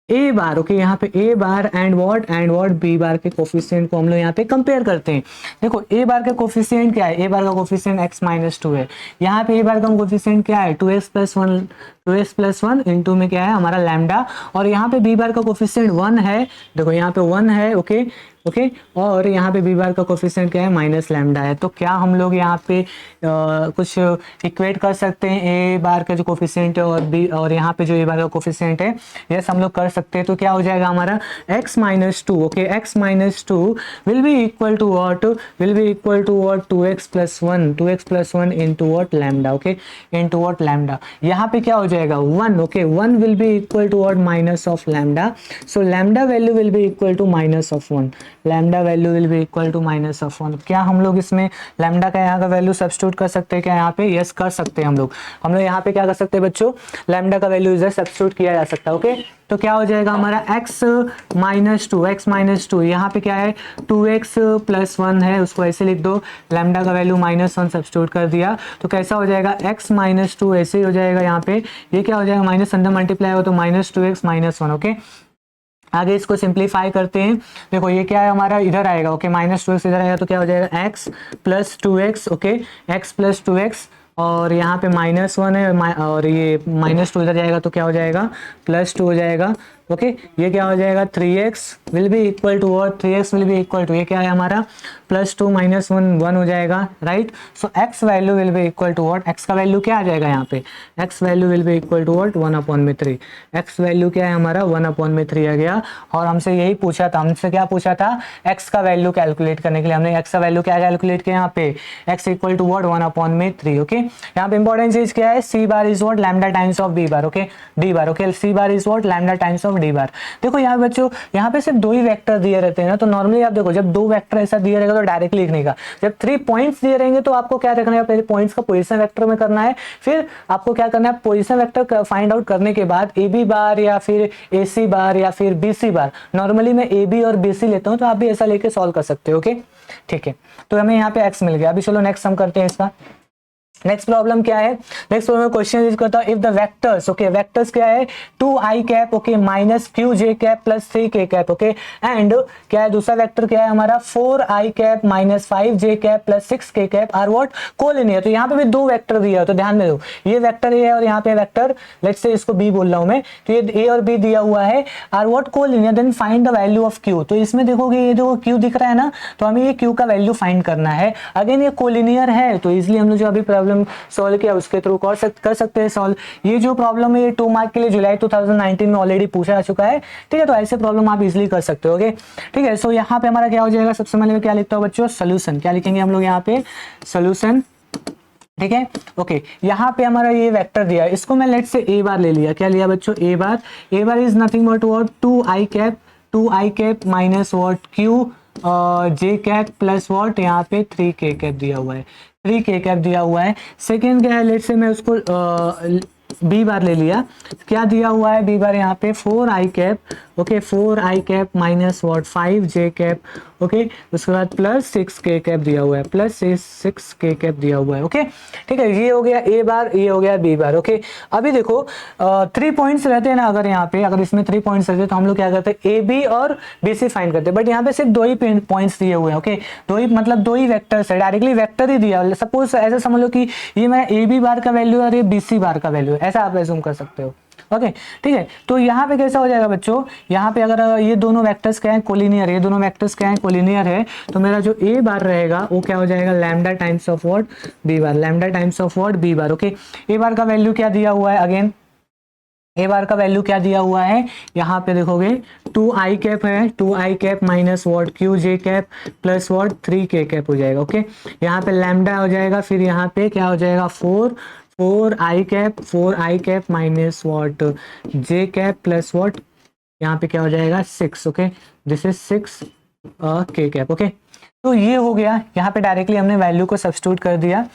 A bar. Okay, यहाँ पे a bar and what? B bar के कोफिशिएंट को हम लोग यहाँ पे कंपेयर करते हैं। देखो ए बार का कोफिशिएंट क्या है? ए बार का कोफिशिएंट x माइनस 2 है। यहाँ पे ए बार का कोफिशिएंट क्या है? 2x प्लस 1 इंटू में क्या है हमारा? लैम्डा। और यहाँ पे बी बार का कोफिशिएंट 1 है। देखो यहाँ पे 1 है, ओके, ओके, और यहाँ पे बी बार का कोफिशिएंट क्या है? माइनस लैम्डा है। तो क्या हम लोग यहाँ पे कुछ इक्वेट कर सकते हैं ए बार का जो कोफिशिएंट है और बी और यहाँ पे जो ए बार का कोफिशिएंट है? यस, हम लोग कर सकते हैं। तो क्या हो जाएगा हमारा? x minus 2, okay, x minus 2 will be equal to what? Will be equal to what? 2x plus 1 into what? Lambda. Okay, into what? Lambda. यहाँ पे क्या हो जाएगा? 1, okay, 1 will be equal to what? Minus of lambda. So lambda value will be equal to minus of 1। Lambda value will be equal to minus of 1। क्या हम लोग इसमें lambda का यहाँ का वैल्यू सब्स्टिट्यूट कर सकते हैं क्या यहाँ पे? यस, कर सकते हैं हम लोग यहाँ पे क्या कर सकते हैं बच्चों? लैम्डा का वैल्यू इधर सब्स्टिट्यूट किया जा सकता है। ओके, तो क्या हो जाएगा हमारा? x माइनस 2, यहाँ पे क्या है? 2x प्लस 1 है, उसको ऐसे लिख दो। लैम्डा का वैल्यू माइनस 1 सब्स्टिट्यूट कर दिया तो कैसा हो जाएगा? x माइनस 2 ऐसे ही हो जाएगा। यहाँ पे ये क्या हो जाएगा? माइनस अंदर मल्टीप्लाई हो तो माइनस 2x माइनस 1। ओके, आगे इसको सिंप्लीफाई करते हैं। देखो ये क्या है हमारा, इधर आएगा ओके, -2x इधर आएगा तो क्या हो जाएगा x plus 2x okay, x plus 2x, और यहाँ पे -1 है और ये -2 इधर जाएगा तो क्या हो जाएगा +2 हो जाएगा ओके। ये क्या हो जाएगा 3x will be equal to, और 3x will be equal to, ये क्या है हमारा +2 -1 1 हो जाएगा right. So x value will be equal to what, x का वैल्यू क्या आ जाएगा यहाँ पे, x value will be equal to what 1/3, x value क्या है हमारा 1/3 आ गया। और हमसे यही पूछा था, हमसे क्या पूछा था, x का वैल्यू कैलकुलेट करने के लिए हमने x का वैल्यू क्या कैलकुलेट किया यहाँ पे, x equal to what 1/3 okay. यहाँ पे इंपॉर्टेंट चीज क्या है, c bar is what lambda times of b bar okay, d bar okay, c bar is what lambda times of d bar. देखो यहाँ बच्चों, यहाँ पे सिर्फ 2 ही वेक्टर दिए रहते हैं ना, तो नॉर्मली आप देखो जब 2 वेक्टर ऐसा दिए रहेगा तो डायरेक्टली लिखने का, जब 3 पॉइंट्स दिए रहेंगे तो आपको क्या रखना है, पहले पॉइंट्स का पोजीशन वेक्टर में करना है, फिर आपको क्या करना है, पोजीशन वेक्टर फाइंड आउट करने के बाद ए बी बार या फिर ए सी बार या फिर बी सी बार, नॉर्मली मैं ए बी और बी सी लेता हूँ तो आप भी ऐसा लेके सॉल्व कर सकते हो ओके ठीक है। तो हमें यहाँ पे एक्स मिल गया। अभी चलो नेक्स्ट हम करते हैं इसका। नेक्स्ट प्रॉब्लम क्या है, नेक्स्ट प्रॉब्लम क्वेश्चन यूज करता हूं, if the vectors okay, vectors क्या है 2i cap okay minus q j cap plus 3k cap okay, and क्या है दूसरा वेक्टर क्या है हमारा 4i cap minus 5j cap plus 6k cap are what collinear. तो यहाँ पे भी 2 वेक्टर दिया है तो ध्यान में दो, ये वेक्टर ए है और यहाँ पे वेक्टर लेट्स से इसको b बोल रहा हूं मैं, तो ये a और b दिया हुआ है are what collinear, then find the value of q। तो इसमें देखोगे ये जो q दिख रहा है ना, तो हमें ये q का वैल्यू फाइंड करना है। अगेन ये कोलिनियर है तो इजिली हम लोग जो अभी प्रॉब्लम सॉल्व किया उसके थ्रू कर सकते हैं सॉल्व। ये जो प्रॉब्लम है ये 2 मार्क के लिए जुलाई 2019 में ऑलरेडी पूछा जा चुका है ठीक है, तो ऐसे प्रॉब्लम आप इजीली कर सकते हो ओके ठीक है। सो यहाँ पे हमारा क्या हो जाएगा, सबसे पहले क्या लिखता हूँ बच्चों, सोल्यूशन। क्या लिखेंगे हम लोग यहाँ पे, सोल्यूशन ठीक है ओके। यहाँ पे हमारा ये वेक्टर दिया है, इसको मैं लेट से ए बार ले लिया, क्या लिया बच्चों a bar is nothing but what 2i cap minus what q j cap plus what यहाँ पे 3k कैप दिया हुआ है, 3k कैप दिया हुआ है। सेकेंड क्या है, लेट से मैं उसको बी बार ले लिया, क्या दिया हुआ है बी बार यहाँ पे 4i cap okay, 4i cap minus what 5j cap okay, उसके बाद प्लस 6k कैप दिया हुआ है, प्लस 6k कैप दिया हुआ है ओके ठीक है। ये हो गया ए बार, ये हो गया बी बार ओके। अभी देखो 3 पॉइंट्स रहते हैं ना, अगर यहाँ पे अगर इसमें 3 पॉइंट्स रहते तो हम लोग क्या करते हैं ए बी और बी सी फाइंड करते, बट यहाँ पे सिर्फ 2 ही पॉइंट्स दिए हुए हैं ओके, 2 ही मतलब 2 ही वेक्टर्स है, डायरेक्टली वेक्टर ही दिया। सपोज ऐसा समझ लो कि ये मेरा ए बी बार का वैल्यू और ये बी सी बार का वैल्यू है, ऐसा आप एज्यूम कर सकते हो ओके ठीक है। तो यहाँ पे कैसा हो जाएगा बच्चों, यहाँ पे अगर ये दोनों वेक्टर्स क्या है कोलिनियर, ये दोनों वेक्टर्स क्या है कोलिनियर है, तो मेरा जो ए बार रहेगा वो क्या हो जाएगा lambda times of what B bar, lambda times of what B bar okay. A bar का वैल्यू क्या दिया हुआ है, अगेन ए बार का वैल्यू क्या दिया हुआ है, यहाँ पे देखोगे 2i कैप है, 2i cap minus what Q j cap plus what 3k cap हो जाएगा ओके। यहाँ पे लैम्डा हो जाएगा, फिर यहाँ पे क्या हो जाएगा 4i cap minus what J cap plus what यहाँ पे क्या हो जाएगा 6 okay, this is 6k cap okay. तो ये हो गया, यहाँ पे डायरेक्टली हमने वैल्यू को सब्स्टिट्यूट कर दिया।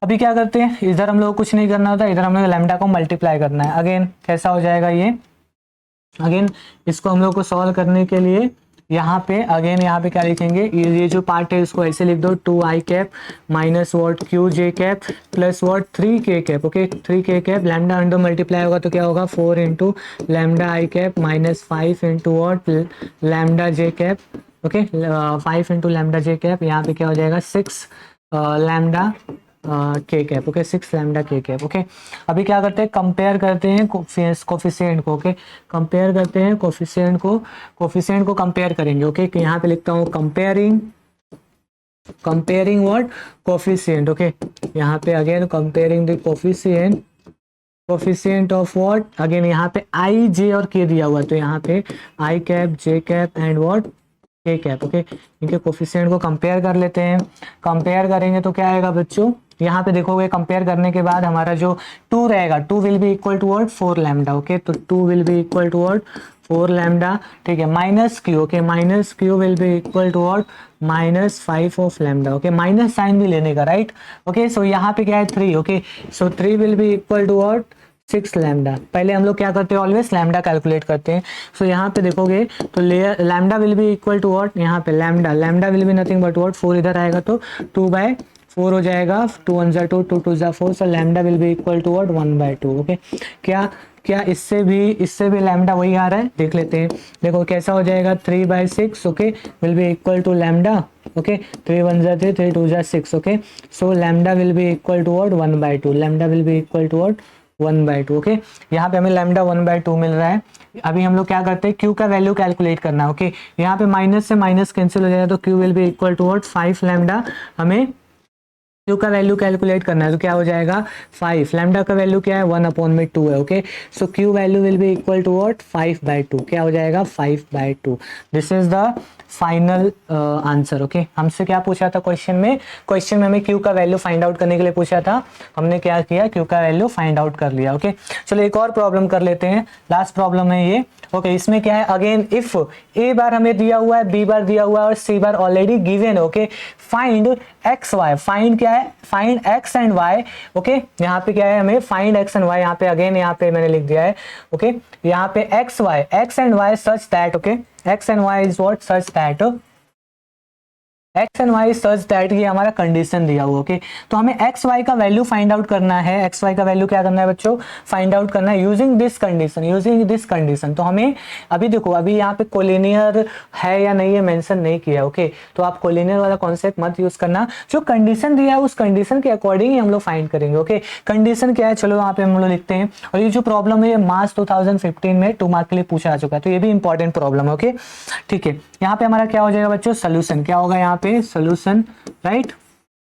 अभी क्या करते हैं, इधर हम लोग को कुछ नहीं करना होता, इधर हम लोग लैम्डा को मल्टीप्लाई करना है। अगेन कैसा हो जाएगा ये, अगेन इसको हम लोग को सॉल्व करने के लिए यहाँ पे अगेन यहाँ पे क्या लिखेंगे, ये जो पार्ट है इसको ऐसे लिख दो 2i cap minus what Q j cap plus what 3k cap okay, 3k cap lambda under multiply होगा तो क्या होगा 4 into lambda i cap minus 5 into what lambda j cap okay, 5 into lambda j cap, यहाँ पे क्या हो जाएगा 6 lambda k cap okay, 6 lambda k cap okay. अभी क्या करते हैं, कंपेयर करते हैं कोफिशिएंट को ओके, कंपेयर करते हैं कोफिशिएंट को कंपेयर करेंगे ओके। यहाँ पे लिखता हूँ कंपेयरिंग व्हाट कोफिशिएंट ओके, यहाँ पे again comparing the coefficient of what, again यहाँ पे आई जे और के दिया हुआ है तो यहाँ पे I cap J cap and what K cap okay. इनके कोफिशिएंट को कंपेयर कर लेते हैं, कंपेयर करेंगे तो क्या आएगा बच्चों, यहाँ पे देखोगे कंपेयर करने के बाद हमारा जो 2 रहेगा 2 will be equal to what 4 lambda okay, तो 2 will be equal to what 4 lambda ठीक है, minus q okay, minus q will be equal to what minus 5 of lambda okay, minus sign भी लेने का राइट ओके। सो यहाँ पे क्या है 3 okay, so 3 will be equal to what 6 lambda. पहले हम लोग क्या करते हैं ऑलवेज लैम्डा कैलकुलेट करते हैं। सो यहाँ पे देखोगे तो lambda will be equal to what, यहाँ पे lambda will be nothing but what 4 इधर आएगा तो 2/4 4 हो जाएगा, 2 1 2, 2 2 4, so lambda will be equal to what 1/2। Okay, क्या क्या इससे भी लैम्डा वही आ रहा है, देख लेते हैं। देखो कैसा हो जाएगा 3/6। Okay, will be equal to lambda. Okay, 3 1 3, 3 2 6। Okay, so lambda will be equal to what 1/2। Lambda will be equal to what 1/2। Okay, यहाँ पे हमें लैम्डा 1/2 मिल रहा है। अभी हम लोग क्या करते हैं, क्यू का वैल्यू कैलकुलेट करना है। ओके, यहाँ पे माइनस से माइनस कैंसिल हो जाएगा, तो q will be equal to what 5 lambda. हमें क्यू का वैल्यू कैलकुलेट करना है, तो क्या हो जाएगा 5। लैम्डा का वैल्यू क्या है 1/2 है। Okay, so q value will be equal to what 5/2। क्या हो जाएगा 5/2। This is the final answer. Okay, हमसे क्या पूछा था क्वेश्चन में, क्वेश्चन में हमें क्यू का वैल्यू फाइंड आउट करने के लिए पूछा था, हमने क्या किया, क्यू का वैल्यू फाइंड आउट कर लिया। ओके, चलो एक और प्रॉब्लम कर लेते हैं, लास्ट प्रॉब्लम है ये। ओके, इसमें क्या है, अगेन इफ ए बार हमें दिया हुआ है, बी बार दिया हुआ है और सी बार ऑलरेडी गिवन है। Okay, find x y, find क्या है, find x and y. Okay, यहाँ पे क्या है, हमें फाइंड एक्स एंड वाई, यहाँ पे अगेन यहाँ पे मैंने लिख दिया है। ओके, यहाँ पे x y, x and y such that, okay, x and y is what such that, x and y such that, ये हमारा कंडीशन दिया हुआ। ओके, तो हमें एक्स वाई का वैल्यू फाइंड आउट करना है। एक्स वाई का वैल्यू क्या करना है बच्चों, फाइंड आउट करना है using this condition, using this condition. तो हमें अभी देखो, अभी यहाँ पे कोलिनियर है या नहीं है मेंशन नहीं किया। ओके, तो आप कोलिनियर वाला कॉन्सेप्ट मत यूज करना, जो कंडीशन दिया है उस कंडीशन के अकॉर्डिंग ही हम लोग फाइंड करेंगे। ओके, कंडीशन क्या है, चलो यहाँ पे हम लोग लिखते हैं। और ये जो प्रॉब्लम है ये मार्च 2015 में 2 मार्क के लिए पूछा जा चुका है, तो ये भी इंपॉर्टेंट प्रॉब्लम है। ओके, ठीक है, यहाँ पे हमारा क्या हो जाएगा बच्चों, सोल्यूशन क्या होगा यहाँ पे, सोल्यूशन, राइट।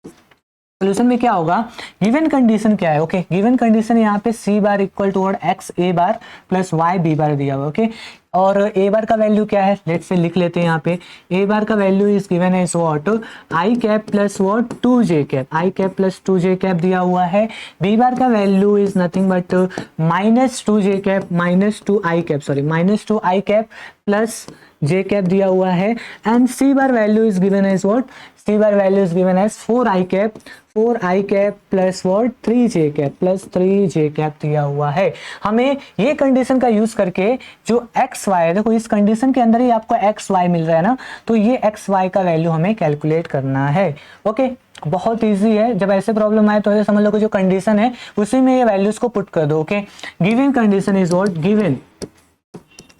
सोल्यूशन में क्या होगा, गिवन कंडीशन क्या है। ओके, गिवन कंडीशन यहाँ पे सी bar equal to X A bar plus Y B bar दिया हुआ। ओके, और ए बार का वैल्यू क्या है, लेट से लिख लेते हैं। यहाँ पे ए बार का वैल्यू इज गिवन है what i cap plus what 2j cap, i cap plus 2j cap दिया हुआ है। बी बार का value is nothing but -2j cap, -2 I cap, sorry -2 I cap plus j cap दिया हुआ है। And c bar value is given as what, C bar value is given as 4i cap plus what 3j cap plus 3j cap दिया हुआ है। हमें ये condition का use करके जो एक्स वाई, देखो इस कंडीशन के अंदर ही आपको एक्स वाई मिल रहा है ना, तो ये एक्स वाई का वैल्यू हमें कैलकुलेट करना है। ओके, बहुत इजी है, जब ऐसे प्रॉब्लम आए तो ऐसे समझ लो कि जो कंडीशन है उसी में ये वैल्यूज को पुट कर दो। Okay, given condition is what, given,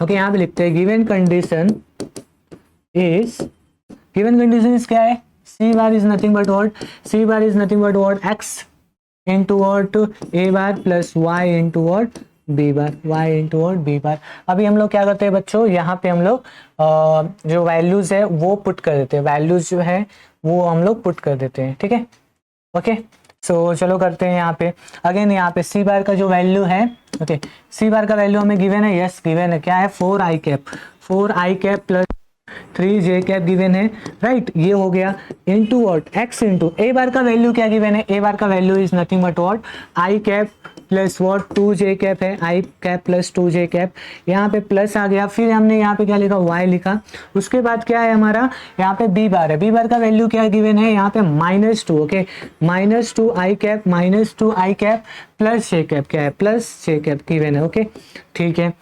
okay, यहाँ पे लिखते हैं given condition is, given condition is क्या है, C bar is nothing but what, C bar is nothing but what X into what A bar plus Y into what B bar, Y into what B bar. अभी हम लोग क्या करते हैं बच्चों, यहाँ पे हम लोग जो वैल्यूज है वो पुट कर देते हैं, वैल्यूज जो है वो हम लोग पुट कर देते हैं। ठीक है, ओके, सो चलो करते हैं। यहाँ पे अगेन यहाँ पे सी बार का जो वैल्यू है, ओके, सी बार का वैल्यू हमें गिवन है, यस गिवन है, क्या है 4i cap, 4i cap plus 3j cap given है, राइट। ये हो गया into what X into a bar का वैल्यू क्या गिवन है, ए बार का value is nothing but what i cap plus what 2j cap है, आई कैप प्लस 2j कैप, यहाँ पे प्लस आ गया। फिर हमने यहाँ पे क्या लिखा, y लिखा। उसके बाद क्या है हमारा, यहाँ पे b बार है, b बार का वैल्यू क्या गिवन है, यहाँ पे -2, ओके, -2 आई कैप, -2 आई कैप प्लस j कैप, क्या है प्लस j कैप गिवन है। ओके, ठीक है,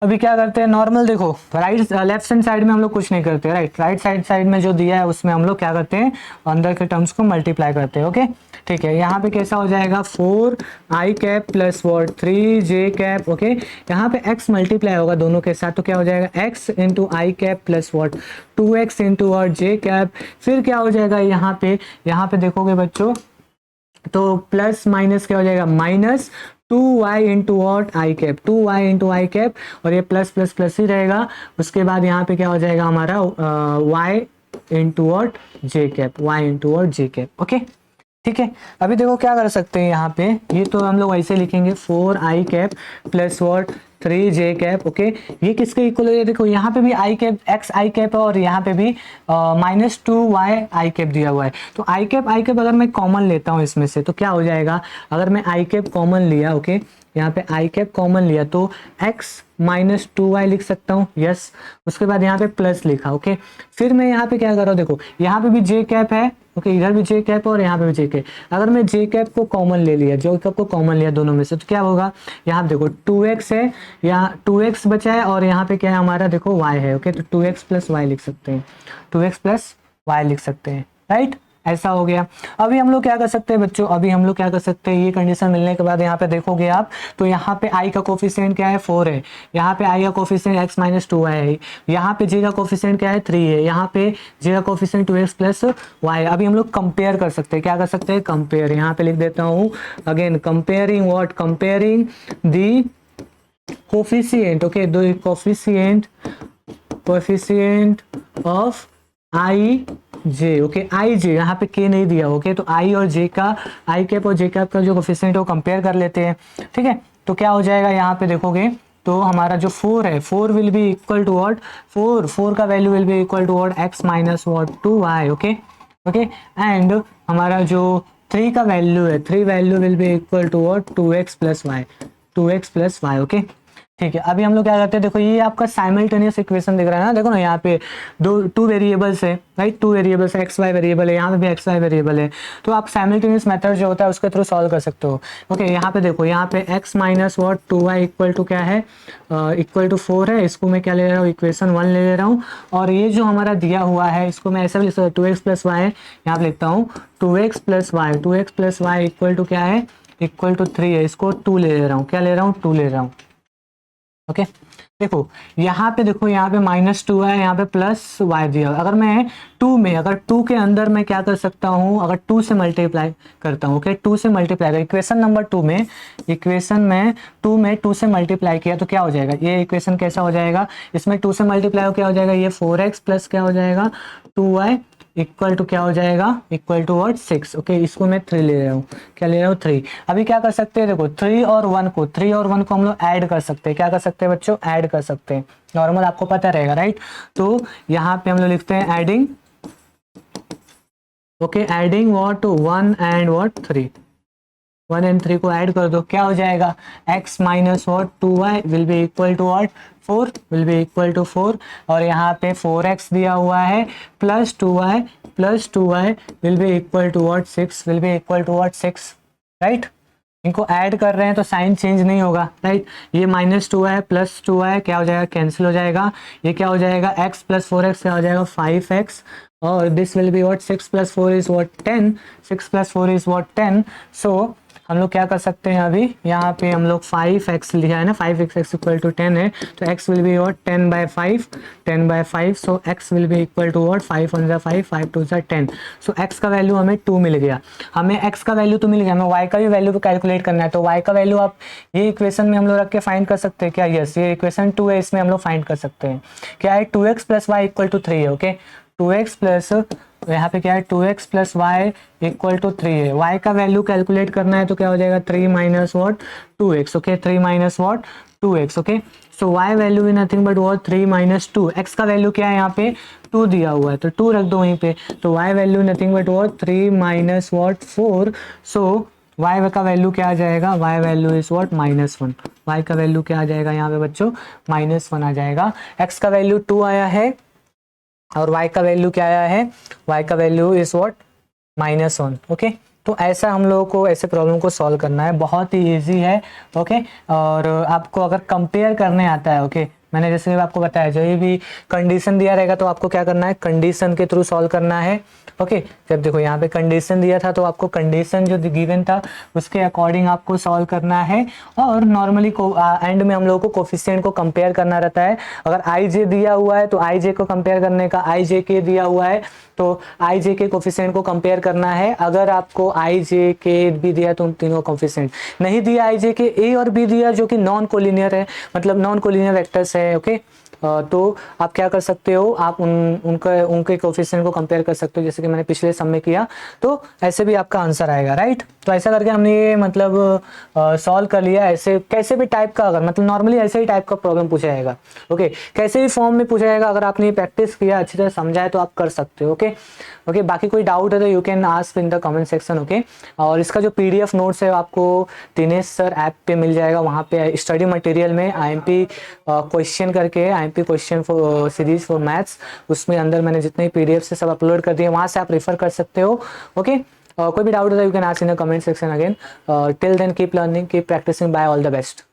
अभी क्या करते हैं नॉर्मल, देखो राइट लेफ्ट हैंड साइड में हम लोग कुछ नहीं करते, राइट, राइट साइड में जो दिया है उसमें हम लोग क्या करते हैं, अंदर के टर्म्स को मल्टीप्लाई करते हैं। ओके, ठीक है, यहाँ पे कैसा हो जाएगा 4i cap plus what 3j cap. Okay, यहाँ पे x मल्टीप्लाई होगा दोनों के साथ, तो क्या हो जाएगा x into I cap plus what 2x into what j cap. फिर क्या हो जाएगा यहाँ पे देखोगे बच्चों तो प्लस माइनस क्या हो जाएगा, -2y into what I cap, 2y into I cap, और ये प्लस प्लस प्लस ही रहेगा। उसके बाद यहाँ पे क्या हो जाएगा हमारा y into what J cap, y into what J cap. Okay, ठीक है, अभी देखो क्या कर सकते हैं यहाँ पे, ये तो हम लोग ऐसे लिखेंगे 4i cap plus what 3j cap. Okay, ये किसके इक्वल है, देखो यहाँ पे भी आई कैप एक्स आई कैप है और यहाँ पे भी -2y आई कैप दिया हुआ है। तो आई कैप अगर मैं कॉमन लेता हूँ इसमें से तो क्या हो जाएगा, अगर मैं आई कैप कॉमन लिया, ओके, यहाँ पे आई कैप कॉमन लिया तो x -2y लिख सकता हूँ, यस। उसके बाद यहाँ पे प्लस लिखा, ओके। फिर मैं यहाँ पे क्या कर रहा हूँ, देखो यहाँ पे भी j कैप है, ओके, इधर भी j कैप और यहाँ पे भी j कैप। अगर मैं j कैप को कॉमन ले लिया, j कैप को कॉमन लिया दोनों में से, तो क्या होगा, यहाँ पे देखो 2x है, यहाँ 2x बचा है और यहाँ पे क्या है हमारा, देखो y है, ओके, तो 2x प्लस y लिख सकते हैं, 2x प्लस y लिख सकते हैं, राइट। ऐसा हो गया। अभी हम लोग क्या कर सकते हैं बच्चों, अभी हम लोग क्या कर सकते हैं, ये कंडीशन मिलने के बाद यहाँ पे देखोगे आप तो यहाँ पे i का कोफिशिएंट क्या है 4 है, यहाँ पे i का कोफिशिएंट x माइनस 2 है, यहाँ पे j का कोफिशिएंट क्या है 3 है, यहाँ पे j का कोफिशिएंट 2x प्लस y। अभी हम लोग कंपेयर कर सकते हैं, क्या कर सकते हैं, कंपेयर। यहाँ पे लिख देता हूँ again, comparing what, comparing the coefficient, okay, the coefficient of I J, okay, I J, यहाँ पे के नहीं दिया, ओके, तो आई और जे का, आई कैप और जे कैप का जो कोफिशिएंट है वो कंपेयर कर लेते हैं, ठीक है। तो क्या हो जाएगा यहाँ पे देखोगे तो हमारा जो 4 है, 4 will be equal to what, 4 का value will be equal to what, x minus what 2y, okay okay. And हमारा जो 3 का वैल्यू है, 3 value will be equal to what 2x plus y, 2x plus y, okay, ठीक है। अभी हम लोग क्या करते हैं, देखो ये आपका साइमल्टेनियस इक्वेशन दिख रहा है ना, देखो ना यहाँ पे टू वेरिएबल्स है, right, 2 variables, x y variable है, यहाँ पे भी एक्स वाई वेरिएबल है। तो आप साइमल्टेनियस मेथड जो होता है उसके थ्रू सॉल्व कर सकते हो, ओके। यहाँ पे देखो, यहाँ पे x minus what 2y equal to क्या है, इक्वल टू 4 है, इसको मैं क्या ले रहा हूँ, इक्वेशन 1 ले रहा हूँ। और ये जो हमारा दिया हुआ है इसको मैं ऐसा भी लिख सकता हूँ, 2x प्लस वाई, यहाँ पे लिखता हूँ 2x plus y, 2x plus y equal to क्या है, इक्वल टू 3 है, इसको 2 ले रहा हूँ, क्या ले रहा हूँ, 2 ले रहा हूँ, ओके। देखो यहाँ पे, देखो यहाँ पे -2 है, यहाँ पे प्लस वाई दिया। अगर मैं 2 में, अगर 2 के अंदर मैं क्या कर सकता हूँ, अगर 2 से मल्टीप्लाई करता हूँ, ओके, 2 से मल्टीप्लाई, इक्वेशन नंबर 2 में, इक्वेशन में 2 से मल्टीप्लाई किया तो क्या हो जाएगा, ये इक्वेशन कैसा हो जाएगा, इसमें 2 से मल्टीप्लाई हो क्या हो जाएगा, ये 4x प्लस क्या हो जाएगा 2y इक्वल टू क्या हो जाएगा, इक्वल टू व्हाट 6, ओके। इसको मैं 3 ले रहा हूँ, क्या ले रहा हूँ 3। अभी क्या कर सकते हैं, देखो 3 और 1 को हम लोग ऐड कर सकते हैं, क्या कर सकते हैं बच्चों, ऐड कर सकते हैं, नॉर्मल आपको पता रहेगा, राइट। तो यहाँ पे हम लोग लिखते हैं adding, okay, adding what 1 and what 3, 1 and 3 को ऐड कर दो, क्या हो जाएगा, x minus what 2y will be equal to what 4, will be equal to 4। और यहाँ पे 4x दिया हुआ है plus 2y will be equal to what 6, will be equal to what 6, right. इनको ऐड कर रहे हैं तो साइन चेंज नहीं होगा, राइट। ये -2y प्लस 2y क्या हो जाएगा, कैंसिल हो जाएगा। ये क्या हो जाएगा, x प्लस 4x क्या हो जाएगा 5x, और this will be what 6 plus 4 is what 10, 6 plus 4 is what 10। सो हम लोग क्या कर सकते हैं, अभी यहाँ पे हम लोग 5x लिखा है ना, 5x इक्वल टू 10 है, तो x will be what 10/5, so x will be equal to what 5 1 5, 5 2 10। So x का वैल्यू हमें 2 मिल गया, हमें x का वैल्यू 2 मिल गया, हमें y का भी वैल्यू कैलकुलेट करना है। तो y का वैल्यू आप ये इक्वेशन में हम लोग रख के फाइंड कर सकते हैं क्या, यस, ये इक्वेशन 2 है, इसमें हम लोग फाइंड कर सकते हैं, क्या है 2x plus y equal to 3 है, ओके। 2x प्लस, यहाँ पे क्या है 2x plus y equal to 3 है, y का वैल्यू कैलकुलेट करना है तो क्या हो जाएगा 3 minus what 2x, okay, 3 minus what 2x, okay. So y value is nothing but what 3 minus 2, x का वैल्यू क्या है यहाँ पे 2 दिया हुआ है तो 2 रख दो वहीं पे, तो y value nothing but what 3 minus what 4। So y का वैल्यू क्या आ जाएगा, y value is what -1, y का वैल्यू क्या आ जाएगा यहाँ पे बच्चों -1 आ जाएगा। x का वैल्यू 2 आया है और y का वैल्यू क्या आया है, y का वैल्यू इज व्हाट -1, ओके। तो ऐसा हम लोगों को ऐसे प्रॉब्लम को सॉल्व करना है, बहुत ही इजी है, ओके। और आपको अगर कंपेयर करने आता है, ओके, मैंने जैसे आपको बताया जो भी कंडीशन दिया रहेगा तो आपको क्या करना है, कंडीशन के थ्रू सॉल्व करना है, ओके। जब देखो यहाँ पे कंडीशन दिया था तो आपको कंडीशन जो गिवन था उसके अकॉर्डिंग आपको सॉल्व करना है। और नॉर्मली को एंड में हम लोगों को कोफिशिएंट को कंपेयर करना रहता है। अगर आई जे दिया हुआ है तो आई जे को कंपेयर करने का, आई जे के दिया हुआ है तो आई जे के कोफिशिएंट को कंपेयर करना है। अगर आपको आई जे के भी दिया तो उन तीनों कोफिशिएंट, नहीं दिया आई जे के ए और बी दिया जो कि नॉन कोलिनियर है, मतलब नॉन कोलिनियर वेक्टर्स है, ओके। तो आप क्या कर सकते हो, आप उनके कोफिशिएंट को कंपेयर कर सकते हो, जैसे कि मैंने पिछले सम में किया, तो ऐसे भी आपका आंसर आएगा, राइट। तो ऐसा करके हमने ये मतलब सॉल्व कर लिया। ऐसे कैसे भी टाइप का, अगर मतलब नॉर्मली ऐसे ही टाइप का प्रॉब्लम पूछा जाएगा, ओके, कैसे भी फॉर्म में पूछा जाएगा। अगर आपने प्रैक्टिस किया, अच्छी तरह समझा है तो आप कर सकते हो, ओके ओके। बाकी कोई डाउट है तो you can ask in the comment section, okay. और इसका जो PDF नोट्स है आपको दिनेश सर ऐप पे मिल जाएगा, वहाँ पे स्टडी मटेरियल में IMP क्वेश्चन करके, IMP question for series for maths, उसमें अंदर मैंने जितने PDF से सब अपलोड कर दिए, वहाँ से आप रेफर कर सकते हो, ओके। कोई भी डाउट है तो you can ask in the comment section again. Till then keep learning, keep practicing, bye, all the best.